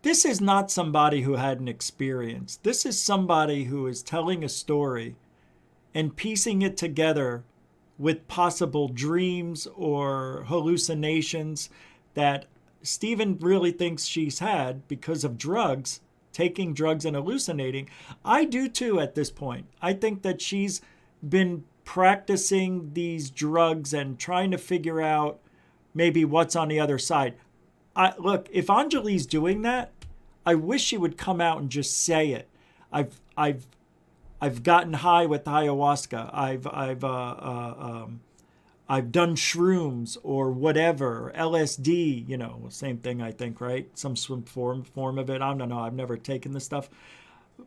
This is not somebody who had an experience. This is somebody who is telling a story and piecing it together with possible dreams or hallucinations that Stephen really thinks she's had because of drugs, taking drugs and hallucinating. I do too at this point. I think that she's been practicing these drugs and trying to figure out maybe what's on the other side. Look, if Anjali's doing that, I wish she would come out and just say it. I've gotten high with ayahuasca. I've done shrooms or whatever, LSD, you know, same thing, I think, right? Some form of it. I don't know. I've never taken this stuff.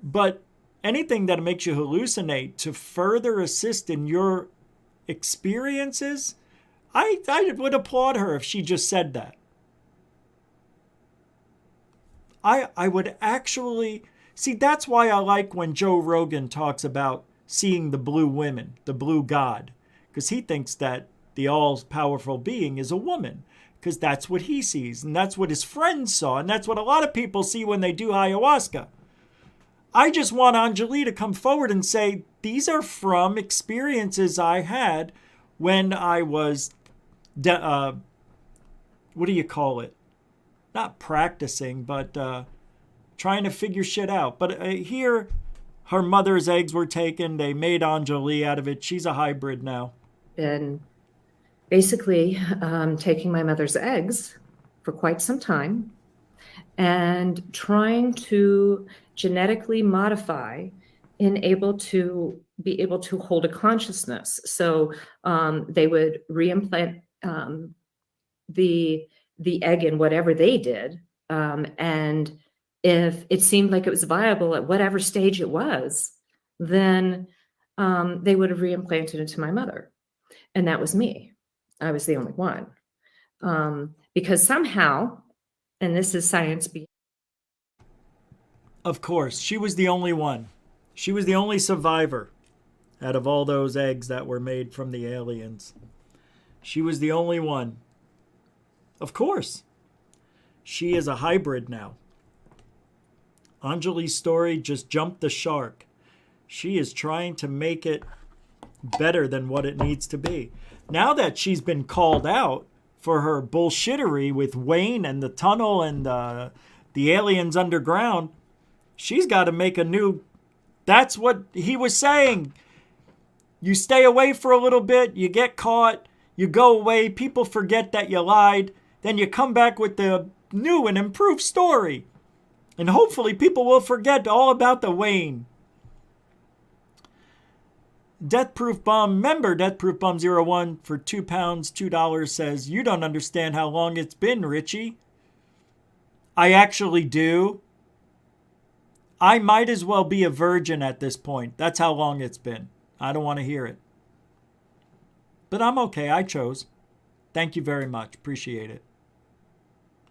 But anything that makes you hallucinate to further assist in your experiences, I would applaud her if she just said that. I would actually... See, that's why I like when Joe Rogan talks about seeing the blue women, the blue god. Because he thinks that the all-powerful being is a woman. Because that's what he sees. And that's what his friends saw. And that's what a lot of people see when they do ayahuasca. I just want Anjali to come forward and say, these are from experiences I had when I was, what do you call it? Not practicing, but trying to figure shit out. But here, her mother's eggs were taken. They made Anjali out of it. She's a hybrid now. Been basically taking my mother's eggs for quite some time and trying to genetically modify and be able to hold a consciousness. So they would reimplant the egg in whatever they did, and if it seemed like it was viable at whatever stage it was, then they would have reimplanted into my mother. And that was me. I was the only one. Because somehow, and this is science. Of course, she was the only one. She was the only survivor out of all those eggs that were made from the aliens. She was the only one. Of course. She is a hybrid now. Anjali's story just jumped the shark. She is trying to make it better than what it needs to be. Now that she's been called out for her bullshittery with Wayne and the tunnel and the aliens underground, she's got to make a new... That's what he was saying. You stay away for a little bit, you get caught, you go away, people forget that you lied, then you come back with the new and improved story. And hopefully people will forget all about the Wayne. Death Proof Bum, member Death Proof Bum 01 for £2, $2 says, you don't understand how long it's been, Richie. I actually do. I might as well be a virgin at this point. That's how long it's been. I don't want to hear it. But I'm okay. I chose. Thank you very much. Appreciate it.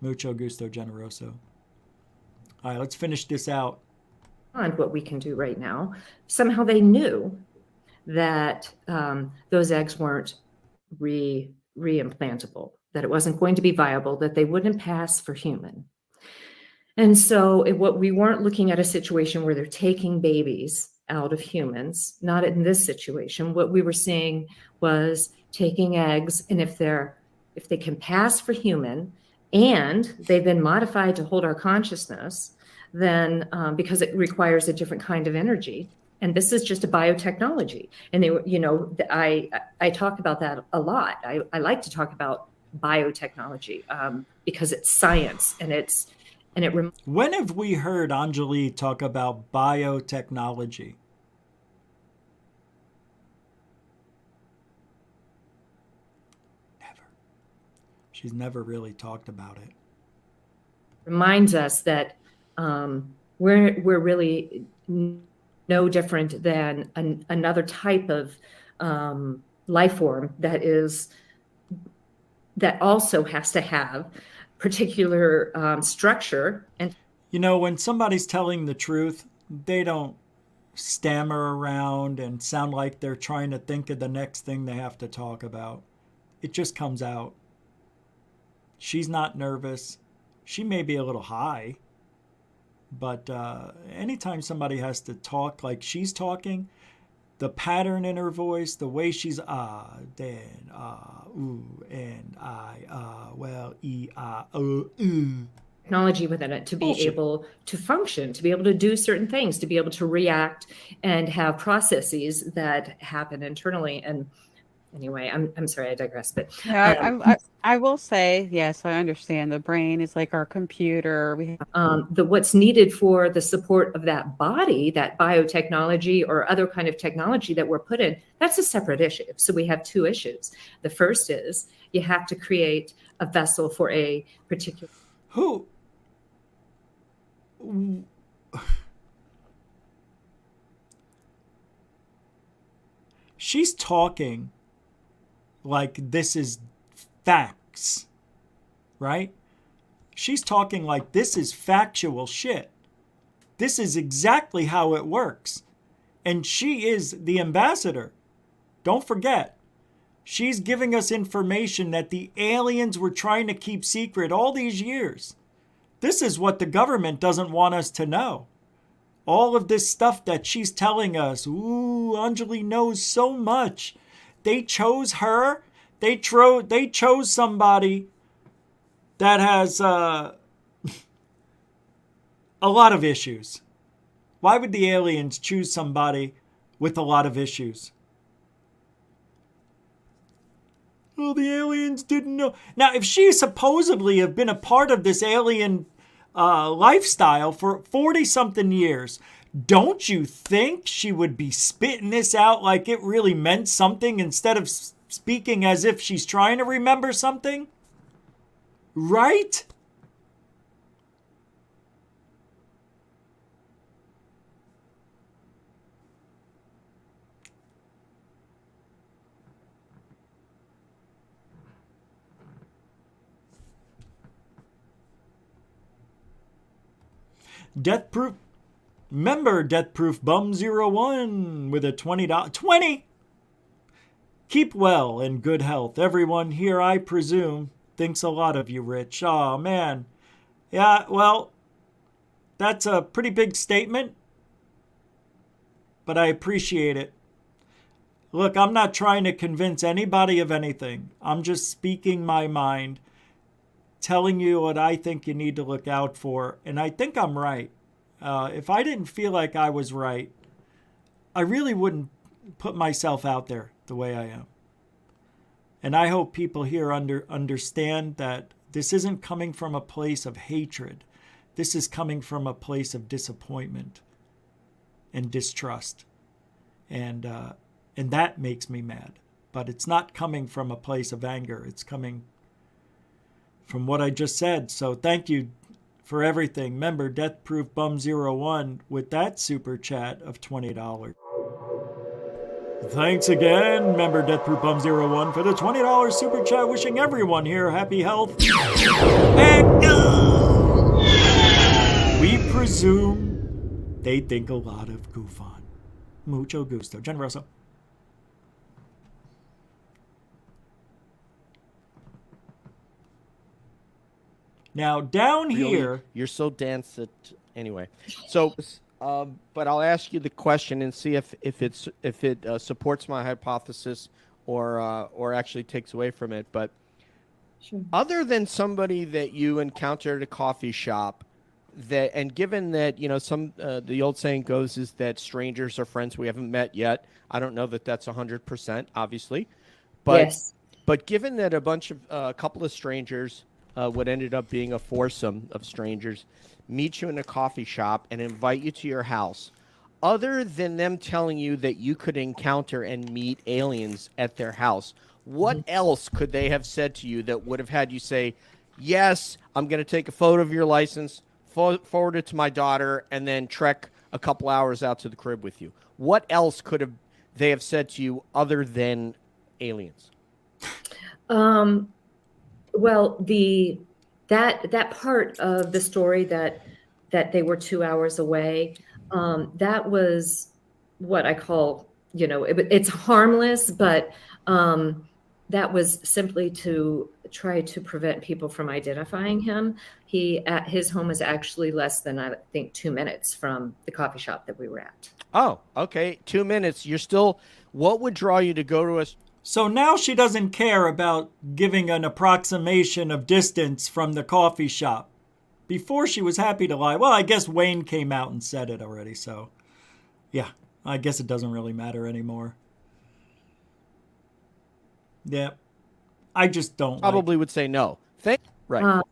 Mucho gusto generoso. All right, let's finish this out. On what we can do right now. Somehow they knew that those eggs weren't reimplantable, that it wasn't going to be viable, that they wouldn't pass for human. And so what we weren't looking at a situation where they're taking babies out of humans, not in this situation. What we were seeing was taking eggs, and if they can pass for human and they've been modified to hold our consciousness, then because it requires a different kind of energy, And this is just a biotechnology. And they were, you know, I talk about that a lot. I like to talk about biotechnology because it's science and when have we heard Anjali talk about biotechnology? Never. She's never really talked about it. reminds us that we're really no different than another type of life form that also has to have particular structure. And you know, when somebody's telling the truth, they don't stammer around and sound like they're trying to think of the next thing they have to talk about. It just comes out. She's not nervous. She may be a little high, but anytime somebody has to talk like she's talking, the pattern in her voice, the way she's then ooh, and well, technology within it to be able to function, to be able to do certain things, to be able to react and have processes that happen internally. And anyway, I'm sorry, I digress. But I will say, yes, I understand. The brain is like our computer. We what's needed for the support of that body, that biotechnology or other kind of technology that we're put in, that's a separate issue. So we have two issues. The first is you have to create a vessel for a particular. Who? She's talking like this is facts, right? She's talking like this is factual shit. This is exactly how it works. And she is the ambassador. Don't forget, she's giving us information that the aliens were trying to keep secret all these years. This is what the government doesn't want us to know. All of this stuff that she's telling us. Ooh, Anjali knows so much. They chose her. They chose somebody that has a lot of issues. Why would the aliens choose somebody with a lot of issues? Well, the aliens didn't know. Now, if she supposedly have been a part of this alien lifestyle for 40-something years, don't you think she would be spitting this out like it really meant something instead of speaking as if she's trying to remember something? Right? Death Proof. Member Death Proof Bum 01 with a $20. 20! Keep well and good health. Everyone here, I presume, thinks a lot of you, Rich. Oh, man. Yeah, well, that's a pretty big statement, but I appreciate it. Look, I'm not trying to convince anybody of anything. I'm just speaking my mind, telling you what I think you need to look out for, and I think I'm right. If I didn't feel like I was right, I really wouldn't put myself out there the way I am. And I hope people here understand that this isn't coming from a place of hatred. This is coming from a place of disappointment and distrust. And that makes me mad. But it's not coming from a place of anger. It's coming from what I just said. So thank you for everything. Remember, Death Proof Bum 01 with that super chat of $20. Thanks again, member Death Proof Bum 01 for the $20 super chat. Wishing everyone here happy health. And we presume they think a lot of Goof On. Mucho gusto. Generoso. Now, down here... You're so dense that... Anyway. So, but I'll ask you the question and see if it supports my hypothesis or actually takes away from it. But sure. Other than somebody that you encountered at a coffee shop that, and given that, some the old saying goes is that strangers are friends we haven't met yet. I don't know that that's 100%, obviously, but Yes. but given that a couple of strangers, what ended up being a foursome of strangers, meet you in a coffee shop and invite you to your house, other than them telling you that you could encounter and meet aliens at their house, what else could they have said to you that would have had you say, yes, I'm going to take a photo of your license, forward it to my daughter, and then trek a couple hours out to the crib with you? What else could they have said to you other than aliens? Well, that part of the story that they were 2 hours away, that was what I call, it's harmless, but that was simply to try to prevent people from identifying him. His home is actually less than, I think, 2 minutes from the coffee shop that we were at. Oh, okay. 2 minutes. What would draw you to go to us? So now she doesn't care about giving an approximation of distance from the coffee shop. Before, she was happy to lie. Well, I guess Wayne came out and said it already, so yeah, I guess it doesn't really matter anymore. Yeah, I just don't Probably would say no. Right.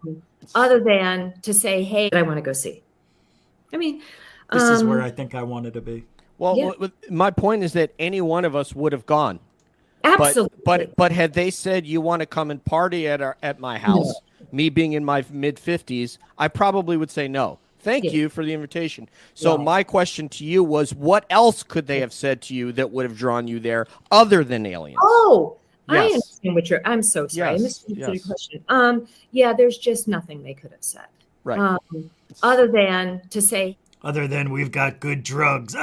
Other than to say, hey, I want to go see. I mean, This is where I think I wanted to be. Well, yeah. My point is that any one of us would have gone. Absolutely. But had they said you want to come and party at my house, me being in my mid-50s, I probably would say no. Thank you for the invitation. So my question to you was, what else could they have said to you that would have drawn you there other than aliens? Oh, yes. I understand what I'm so sorry. Yes. I misunderstood your question. Yeah, there's just nothing they could have said. Right. Other than to say, other than we've got good drugs.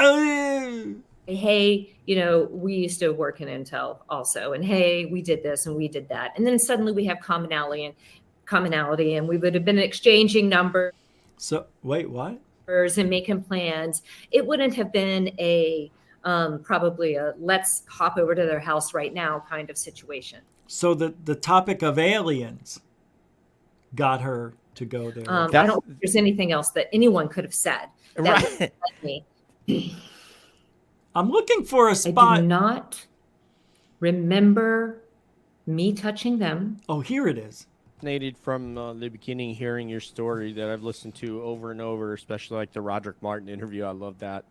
Hey, we used to work in Intel also, and hey, we did this and we did that. And then suddenly we have commonality, and we would have been exchanging numbers. So wait, what? And making plans. It wouldn't have been probably a let's hop over to their house right now kind of situation. So the topic of aliens got her to go there. I don't think there's anything else that anyone could have said. That would have led me. I'm looking for a spot. I do not remember me touching them. Oh, here it is. From the beginning, hearing your story that I've listened to over and over, especially like the Roderick Martin interview. I love that.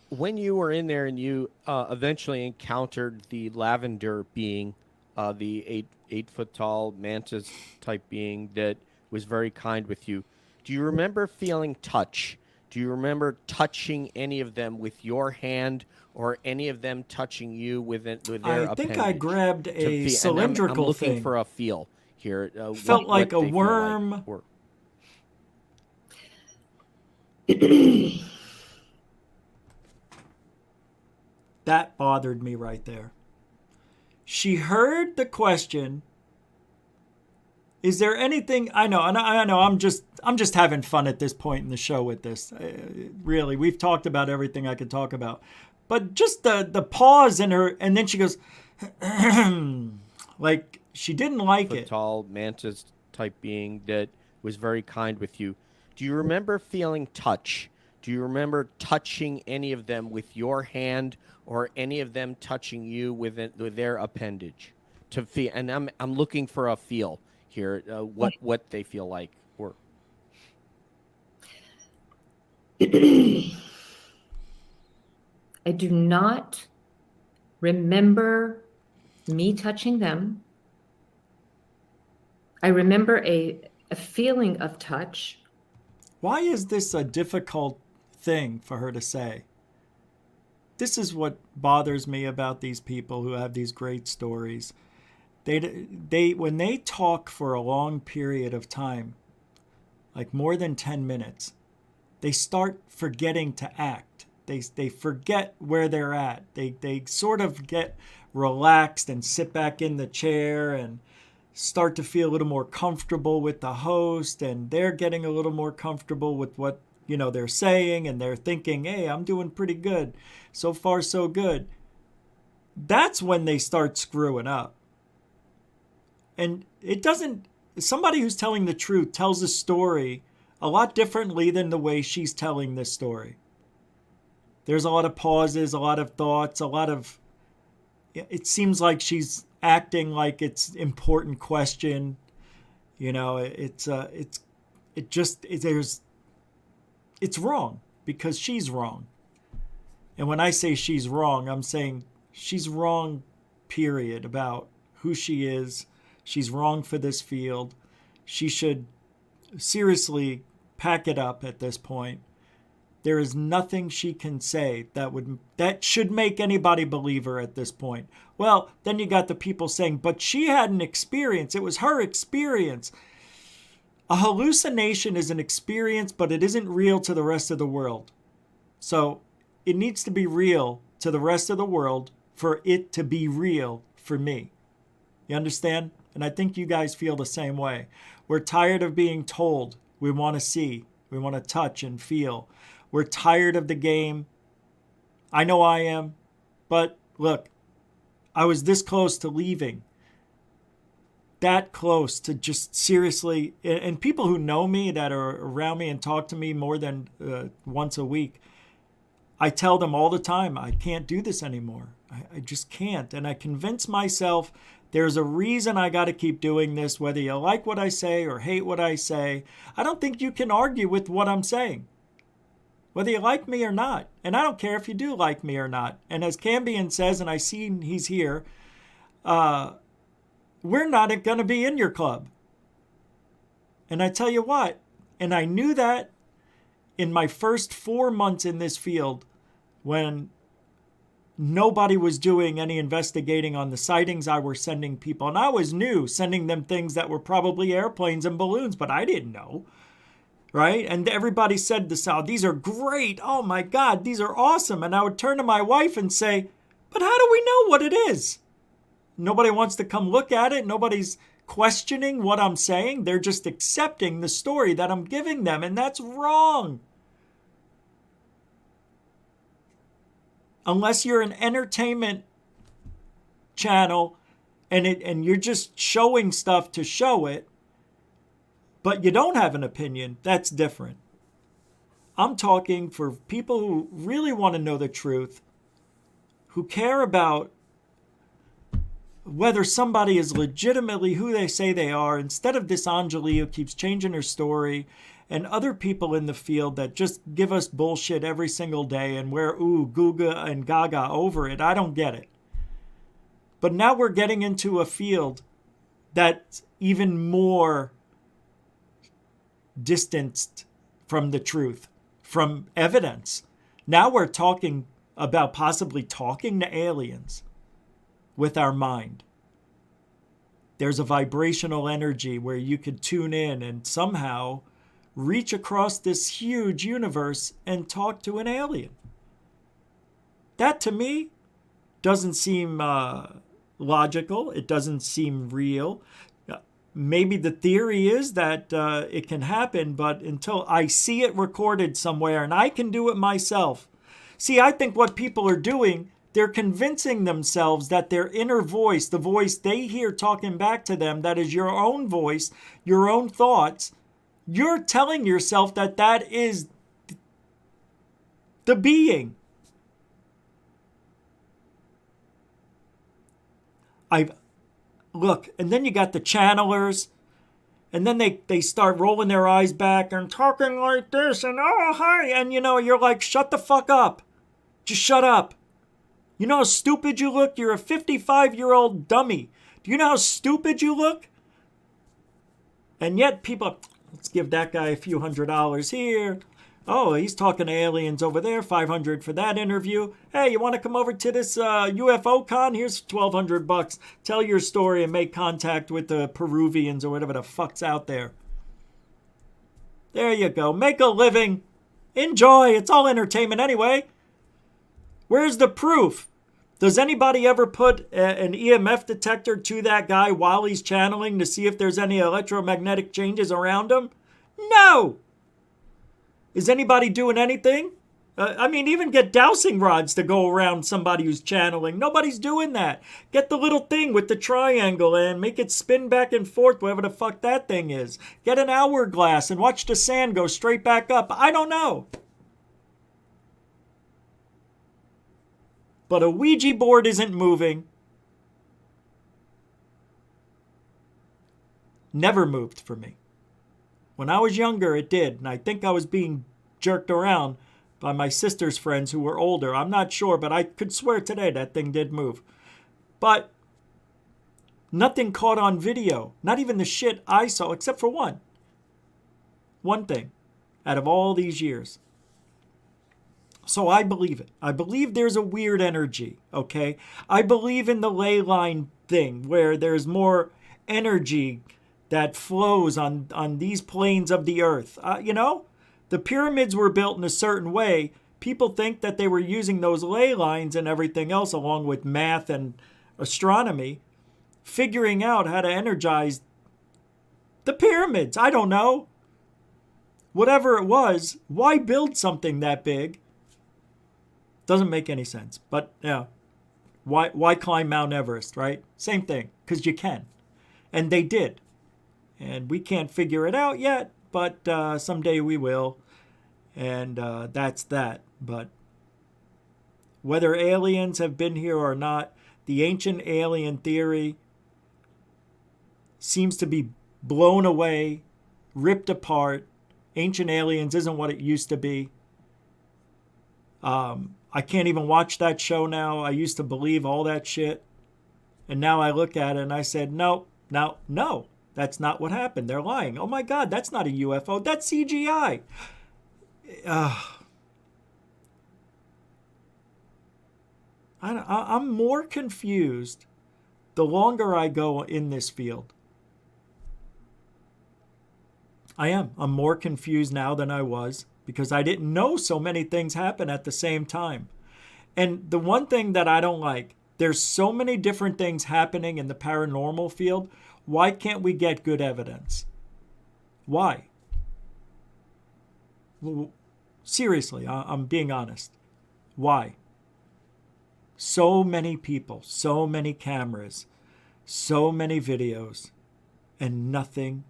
When you were in there and you eventually encountered the lavender being, the 8 foot tall mantis type being that was very kind with you, do you remember feeling touch? Do you remember touching any of them with your hand, or any of them touching you with their appendage? I think I grabbed a cylindrical I'm looking thing. for a feel here. Felt like a worm. That bothered me right there. She heard the question. Is there anything? I know. I'm just having fun at this point in the show with this. Really, we've talked about everything I could talk about, but just the pause in her, and then she goes, like she didn't like it. Tall mantis type being that was very kind with you. Do you remember feeling touch? Do you remember touching any of them with your hand, or any of them touching you with their appendage? To feel, and I'm looking for a feel here, what they feel like. Or I do not remember me touching them. I remember a feeling of touch. Why is this a difficult thing for her to say? This is what bothers me about these people who have these great stories. They when they talk for a long period of time, like more than 10 minutes, they start forgetting to act. They forget where they're at. They sort of get relaxed and sit back in the chair and start to feel a little more comfortable with the host, and they're getting a little more comfortable with what they're saying, and they're thinking, hey, I'm doing pretty good. So far, so good. That's when they start screwing up. And it doesn't, somebody who's telling the truth tells a story a lot differently than the way she's telling this story. There's a lot of pauses, a lot of thoughts, it seems like she's acting like it's an important question. You know, it's wrong because she's wrong. And when I say she's wrong, I'm saying she's wrong, period, about who she is. She's wrong for this field. She should seriously pack it up at this point. There is nothing she can say that should make anybody believe her at this point. Well, then you got the people saying, but she had an experience. It was her experience. A hallucination is an experience, but it isn't real to the rest of the world. So it needs to be real to the rest of the world for it to be real for me. You understand? And I think you guys feel the same way. We're tired of being told. We want to see. We want to touch and feel. We're tired of the game. I know I am. But look, I was this close to leaving. That close to just seriously, and people who know me that are around me and talk to me more than once a week, I tell them all the time, I can't do this anymore. I just can't. And I convince myself there's a reason I got to keep doing this, whether you like what I say or hate what I say. I don't think you can argue with what I'm saying, whether you like me or not. And I don't care if you do like me or not. And as Cambion says, and I see he's here, we're not going to be in your club. And I tell you what, and I knew that in my first 4 months in this field, when nobody was doing any investigating on the sightings I was sending people. And I was new, sending them things that were probably airplanes and balloons, but I didn't know. Right? And everybody said these are great. Oh my God, these are awesome. And I would turn to my wife and say, but how do we know what it is? Nobody wants to come look at it. Nobody's questioning what I'm saying. They're just accepting the story that I'm giving them. And that's wrong. Unless you're an entertainment channel and you're just showing stuff to show it, but you don't have an opinion, that's different. I'm talking for people who really want to know the truth, who care about whether somebody is legitimately who they say they are, instead of this Anjali who keeps changing her story, and other people in the field that just give us bullshit every single day and wear Guga and Gaga over it. I don't get it. But now we're getting into a field that's even more distanced from the truth, from evidence. Now we're talking about possibly talking to aliens with our mind. There's a vibrational energy where you could tune in and somehow reach across this huge universe and talk to an alien. That to me doesn't seem logical. It doesn't seem real. Maybe the theory is that it can happen, but until I see it recorded somewhere and I can do it myself. See, I think what people are doing, they're convincing themselves that their inner voice, the voice they hear talking back to them, that is your own voice, your own thoughts, you're telling yourself that that is the being. Look, and then you got the channelers, and then they start rolling their eyes back and talking like this, and oh, hi, and you're like, shut the fuck up. Just shut up. You know how stupid you look? You're a 55-year-old dummy. Do you know how stupid you look? And yet people, let's give that guy a few $100s here. Oh, he's talking to aliens over there, $500 for that interview. Hey, you want to come over to this UFO con? Here's $1,200. Tell your story and make contact with the Peruvians or whatever the fuck's out there. There you go. Make a living. Enjoy. It's all entertainment anyway. Where's the proof? Does anybody ever put an EMF detector to that guy while he's channeling to see if there's any electromagnetic changes around him? No! Is anybody doing anything? I mean, even get dowsing rods to go around somebody who's channeling. Nobody's doing that. Get the little thing with the triangle and make it spin back and forth, whatever the fuck that thing is. Get an hourglass and watch the sand go straight back up. I don't know. But a Ouija board isn't moving. Never moved for me. When I was younger, it did, and I think I was being jerked around by my sister's friends who were older. I'm not sure, but I could swear today that thing did move. But nothing caught on video. Not even the shit I saw, except for one. One thing out of all these years. So I believe it. I believe there's a weird energy, okay? I believe in the ley line thing where there's more energy that flows on these planes of the earth. You know? The pyramids were built in a certain way. People think that they were using those ley lines and everything else along with math and astronomy, figuring out how to energize the pyramids. I don't know. Whatever it was, why build something that big? Doesn't make any sense. But yeah, why climb Mount Everest, right? Same thing, because you can. And they did. And we can't figure it out yet. But someday we will, and that's that. But whether aliens have been here or not, the ancient alien theory seems to be blown away, ripped apart. Ancient Aliens isn't what it used to be. I can't even watch that show now. I used to believe all that shit. And now I look at it and I said, no. That's not what happened. They're lying. Oh my God, that's not a UFO. That's CGI. I'm more confused the longer I go in this field. I am. I'm more confused now than I was because I didn't know so many things happen at the same time. And the one thing that I don't like, there's so many different things happening in the paranormal field. Why can't we get good evidence? Why? Seriously, I'm being honest. Why? So many people, so many cameras, so many videos, and nothing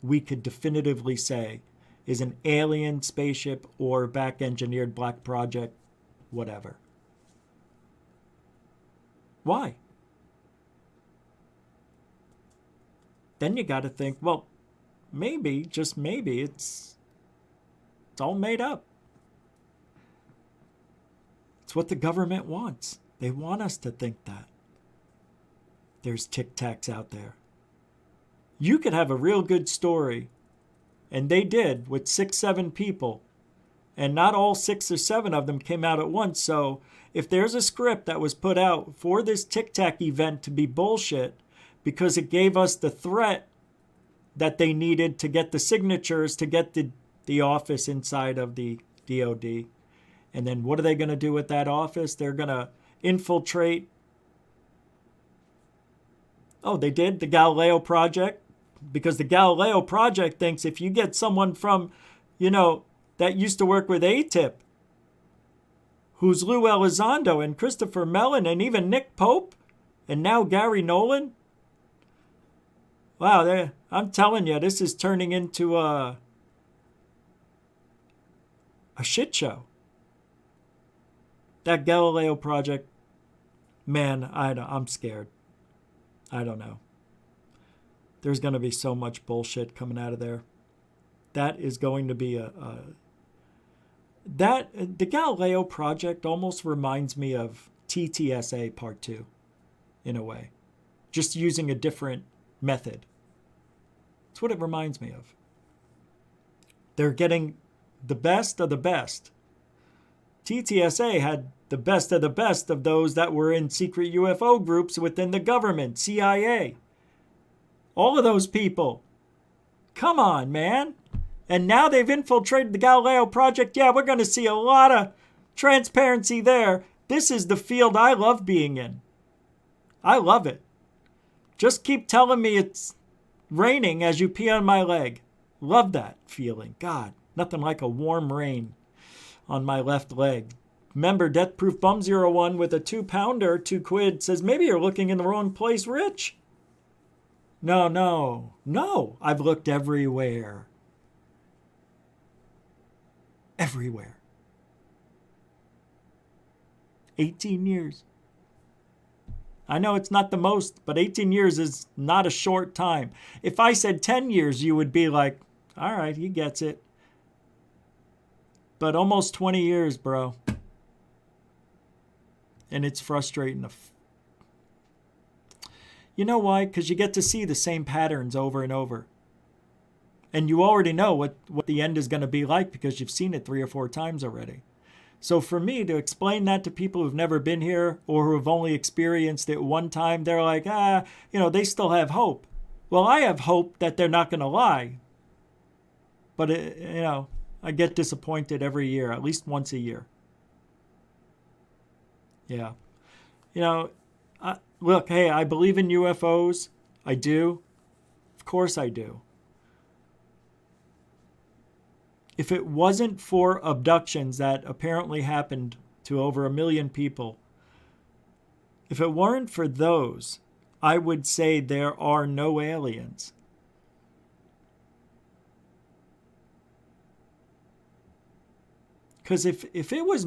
we could definitively say is an alien spaceship or back-engineered black project, whatever. Why? Then you got to think, well, maybe, just maybe, it's all made up. It's what the government wants. They want us to think that. There's tic-tacs out there. You could have a real good story, and they did, with 6, 7 people, and not all 6 or 7 of them came out at once. So if there's a script that was put out for this tic-tac event to be bullshit, because it gave us the threat that they needed to get the signatures to get the office inside of the DOD. And then what are they going to do with that office? They're going to infiltrate. Oh, they did the Galileo project, because the Galileo project thinks if you get someone from, that used to work with ATIP, who's Lou Elizondo and Christopher Mellon and even Nick Pope and now Gary Nolan. Wow, I'm telling you, this is turning into a shit show. That Galileo project, man, I'm scared. I don't know. There's going to be so much bullshit coming out of there. That is going to be the Galileo project almost reminds me of TTSA Part 2, in a way. Just using a different method. That's what it reminds me of. They're getting the best of the best. TTSA had the best of those that were in secret UFO groups within the government, CIA. All of those people. Come on, man. And now they've infiltrated the Galileo project. Yeah, we're going to see a lot of transparency there. This is the field I love being in. I love it. Just keep telling me it's raining as you pee on my leg. Love that feeling. God, nothing like a warm rain on my left leg. Member Death Proof Bum 01 with a 2-pounder, £2 says, maybe you're looking in the wrong place, Rich. No. I've looked everywhere. Everywhere. 18 years. I know it's not the most, but 18 years is not a short time. If I said 10 years, you would be like, all right, he gets it. But almost 20 years, bro. And it's frustrating. You know why? Because you get to see the same patterns over and over. And you already know what the end is going to be like because you've seen it 3 or 4 times already. So for me to explain that to people who've never been here or who have only experienced it one time, they're like, they still have hope. Well, I have hope that they're not going to lie. But, I get disappointed every year, at least once a year. Yeah. Look, hey, I believe in UFOs. I do. Of course I do. If it wasn't for abductions that apparently happened to over 1 million people, if it weren't for those, I would say there are no aliens. Because if it was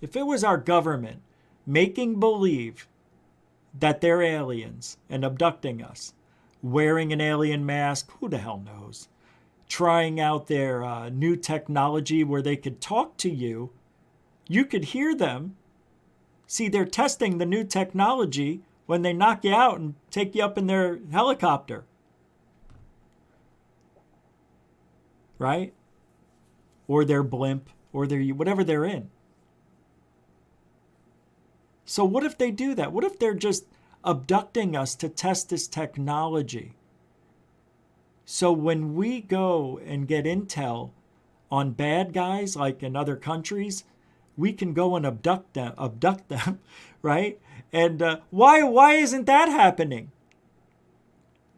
if it was our government making believe that they're aliens and abducting us, wearing an alien mask, who the hell knows? Trying out their new technology where they could talk to you, you could hear them. See, they're testing the new technology when they knock you out and take you up in their helicopter. Right? Or their blimp, or their whatever they're in. So what if they do that? What if they're just abducting us to test this technology? So when we go and get intel on bad guys like in other countries, we can go and abduct them, right? And why isn't that happening?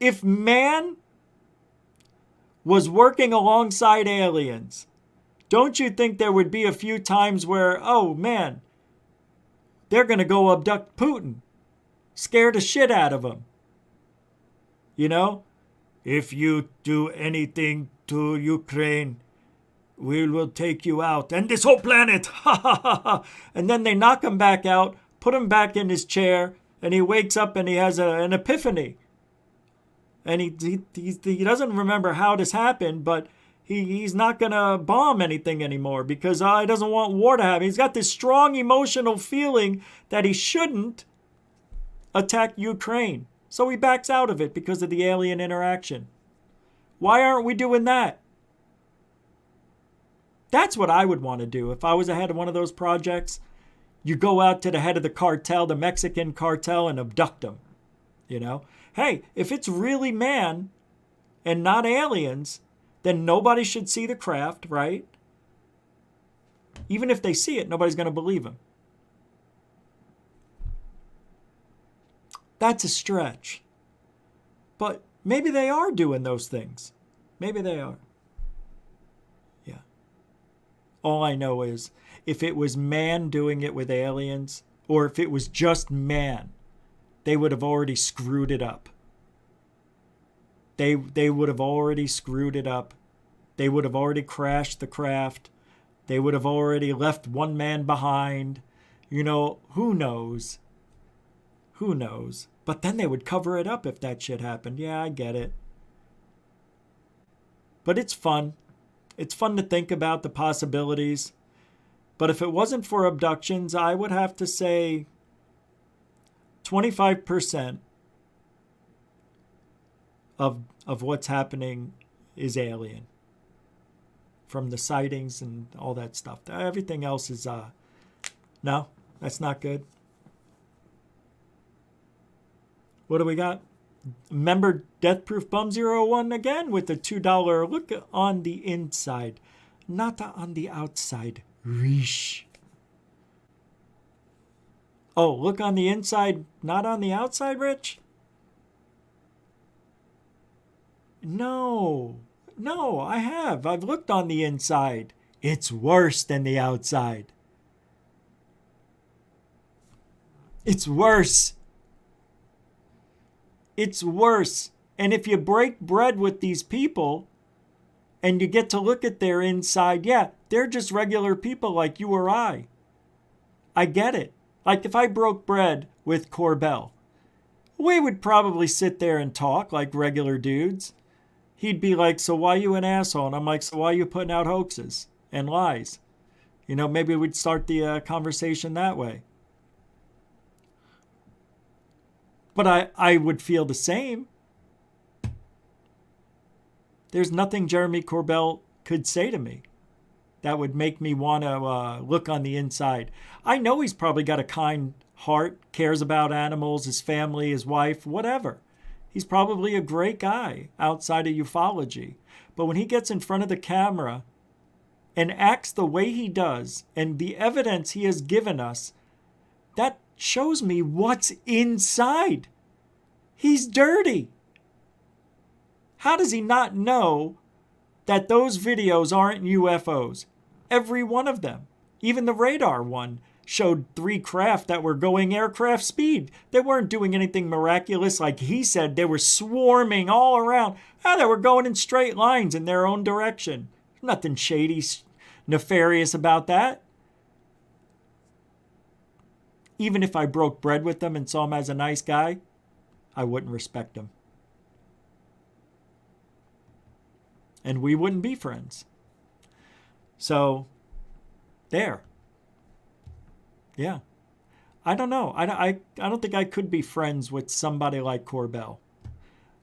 If man was working alongside aliens, don't you think there would be a few times where, oh man, they're going to go abduct Putin, scare the shit out of him? If you do anything to Ukraine, we will take you out and this whole planet. And then they knock him back out, put him back in his chair, and he wakes up and he has an epiphany. And he doesn't remember how this happened, but he's not going to bomb anything anymore because he doesn't want war to happen. He's got this strong emotional feeling that he shouldn't attack Ukraine. So he backs out of it because of the alien interaction. Why aren't we doing that? That's what I would want to do if I was ahead of one of those projects. You go out to the head of the cartel, the Mexican cartel, and abduct them. Hey, if it's really man and not aliens, then nobody should see the craft, right? Even if they see it, nobody's going to believe him. That's a stretch. But maybe they are doing those things. Maybe they are. Yeah. All I know is if it was man doing it with aliens, or if it was just man, they would have already screwed it up. They would have already screwed it up. They would have already crashed the craft. They would have already left one man behind. Who knows? Who knows? But then they would cover it up if that shit happened. Yeah, I get it. But it's fun. It's fun to think about the possibilities. But if it wasn't for abductions, I would have to say 25% of what's happening is alien. From the sightings and all that stuff. Everything else is, no, that's not good. What do we got? Member Death Proof Bum 01 again with the $2 look on the inside, not on the outside. Reesh. Oh, look on the inside, not on the outside, Rich? No, I have. I've looked on the inside. It's worse than the outside. It's worse. It's worse. And if you break bread with these people and you get to look at their inside, yeah, they're just regular people like you or I. I get it. Like if I broke bread with Corbell, we would probably sit there and talk like regular dudes. He'd be like, so why you an asshole? And I'm like, so why you putting out hoaxes and lies? You know, maybe we'd start the conversation that way. But I would feel the same. There's nothing Jeremy Corbell could say to me that would make me want to look on the inside. I know he's probably got a kind heart, cares about animals, his family, his wife, whatever. He's probably a great guy outside of ufology. But when he gets in front of the camera and acts the way he does, and the evidence he has given us, that shows me what's inside. He's dirty. How does he not know that those videos aren't UFOs? Every one of them. Even the radar one showed 3 craft that were going aircraft speed. They weren't doing anything miraculous like he said. They were swarming all around. They were going in straight lines in their own direction. Nothing shady, nefarious about that. Even if I broke bread with them and saw him as a nice guy, I wouldn't respect him. And we wouldn't be friends. So, there. Yeah. I don't know. I don't think I could be friends with somebody like Corbell.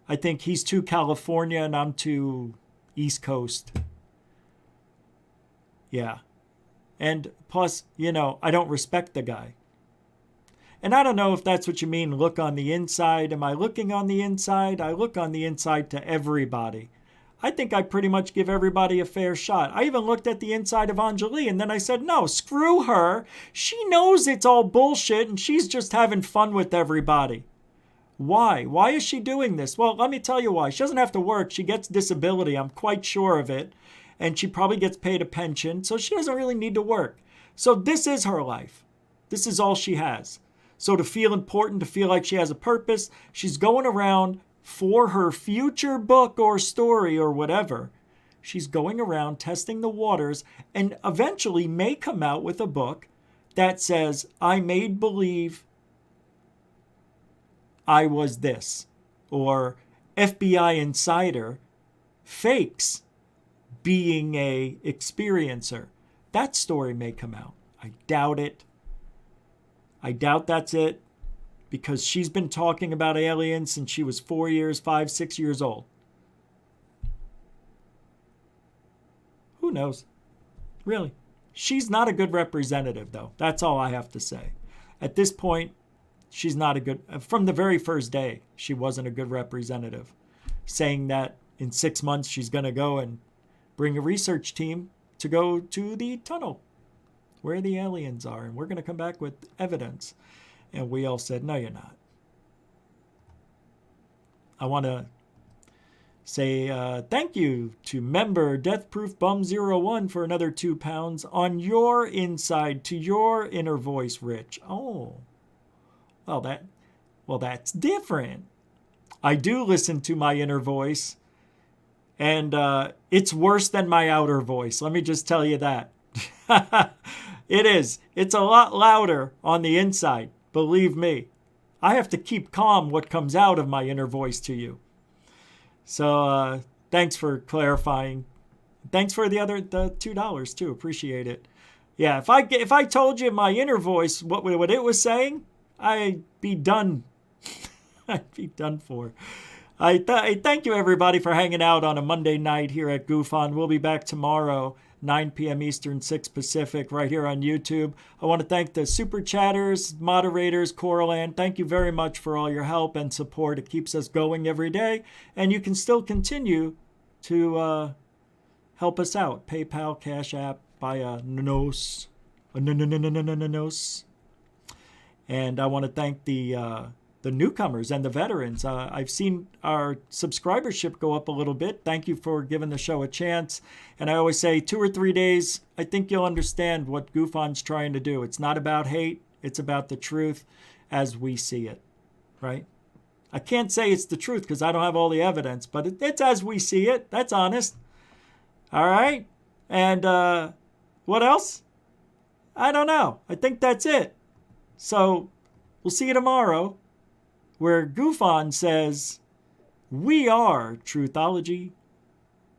I think he's too California and I'm too East Coast. Yeah. And plus, you know, I don't respect the guy. And I don't know if that's what you mean, look on the inside. Am I looking on the inside? I look on the inside to everybody. I think I pretty much give everybody a fair shot. I even looked at the inside of Anjali and then I said, no, screw her. She knows it's all bullshit and she's just having fun with everybody. Why? Why is she doing this? Well, let me tell you why. She doesn't have to work. She gets disability. I'm quite sure of it. And she probably gets paid a pension. So she doesn't really need to work. So this is her life. This is all she has. So to feel important, to feel like she has a purpose, she's going around for her future book or story or whatever. She's going around testing the waters and eventually may come out with a book that says, I made believe I was this. Or FBI insider fakes being a experiencer. That story may come out. I doubt it. I doubt that's it because she's been talking about aliens since she was 4 years, 5, 6 years old. Who knows? Really. She's not a good representative, though. That's all I have to say. At this point, she's not a good... From the very first day, she wasn't a good representative. Saying that in 6 months, she's going to go and bring a research team to go to the tunnel where the aliens are, and we're going to come back with evidence. And we all said, no, you're not. I want to say thank you to member Death Proof Bum 01 for another £2 on your inside, to your inner voice, Rich. Oh, well, that's different. I do listen to my inner voice, and it's worse than my outer voice. Let me just tell you that. It is. It's a lot louder on the inside. Believe me. I have to keep calm what comes out of my inner voice to you. So thanks for clarifying. Thanks for the $2 too. Appreciate it. Yeah, if I told you my inner voice what it was saying, I'd be done. I'd be done for. I thank you everybody for hanging out on a Monday night here at Goof On. We'll be back tomorrow, 9 p.m. Eastern, 6 Pacific, right here on YouTube. I want to thank the super chatters, moderators, Coraline. Thank you very much for all your help and support. It keeps us going every day. And you can still continue to help us out. PayPal, Cash App, buy a Nos. And I want to thank the the newcomers and the veterans. I've seen our subscribership go up a little bit. Thank you for giving the show a chance. And I always say 2 or 3 days, I think you'll understand what Goof On's trying to do. It's not about hate. It's about the truth as we see it, right? I can't say it's the truth because I don't have all the evidence, but it's as we see it. That's honest. All right? And what else? I don't know. I think that's it. So we'll see you tomorrow, where Goof On says, we are Truthology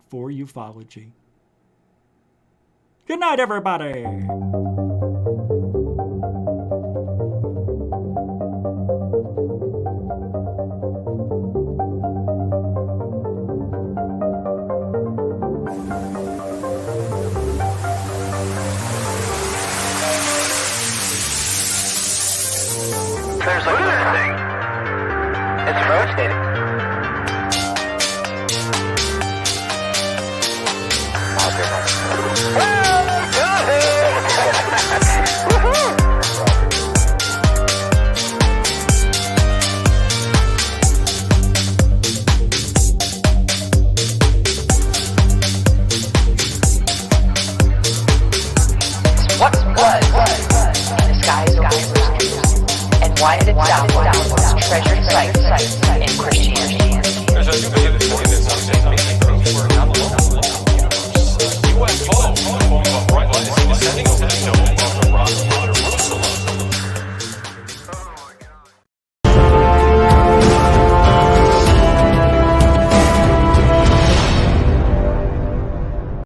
for ufology. Good night, everybody. There's look at this thing. It's rotating. What was in the skies over? And why did it download treasured sites in Christianity?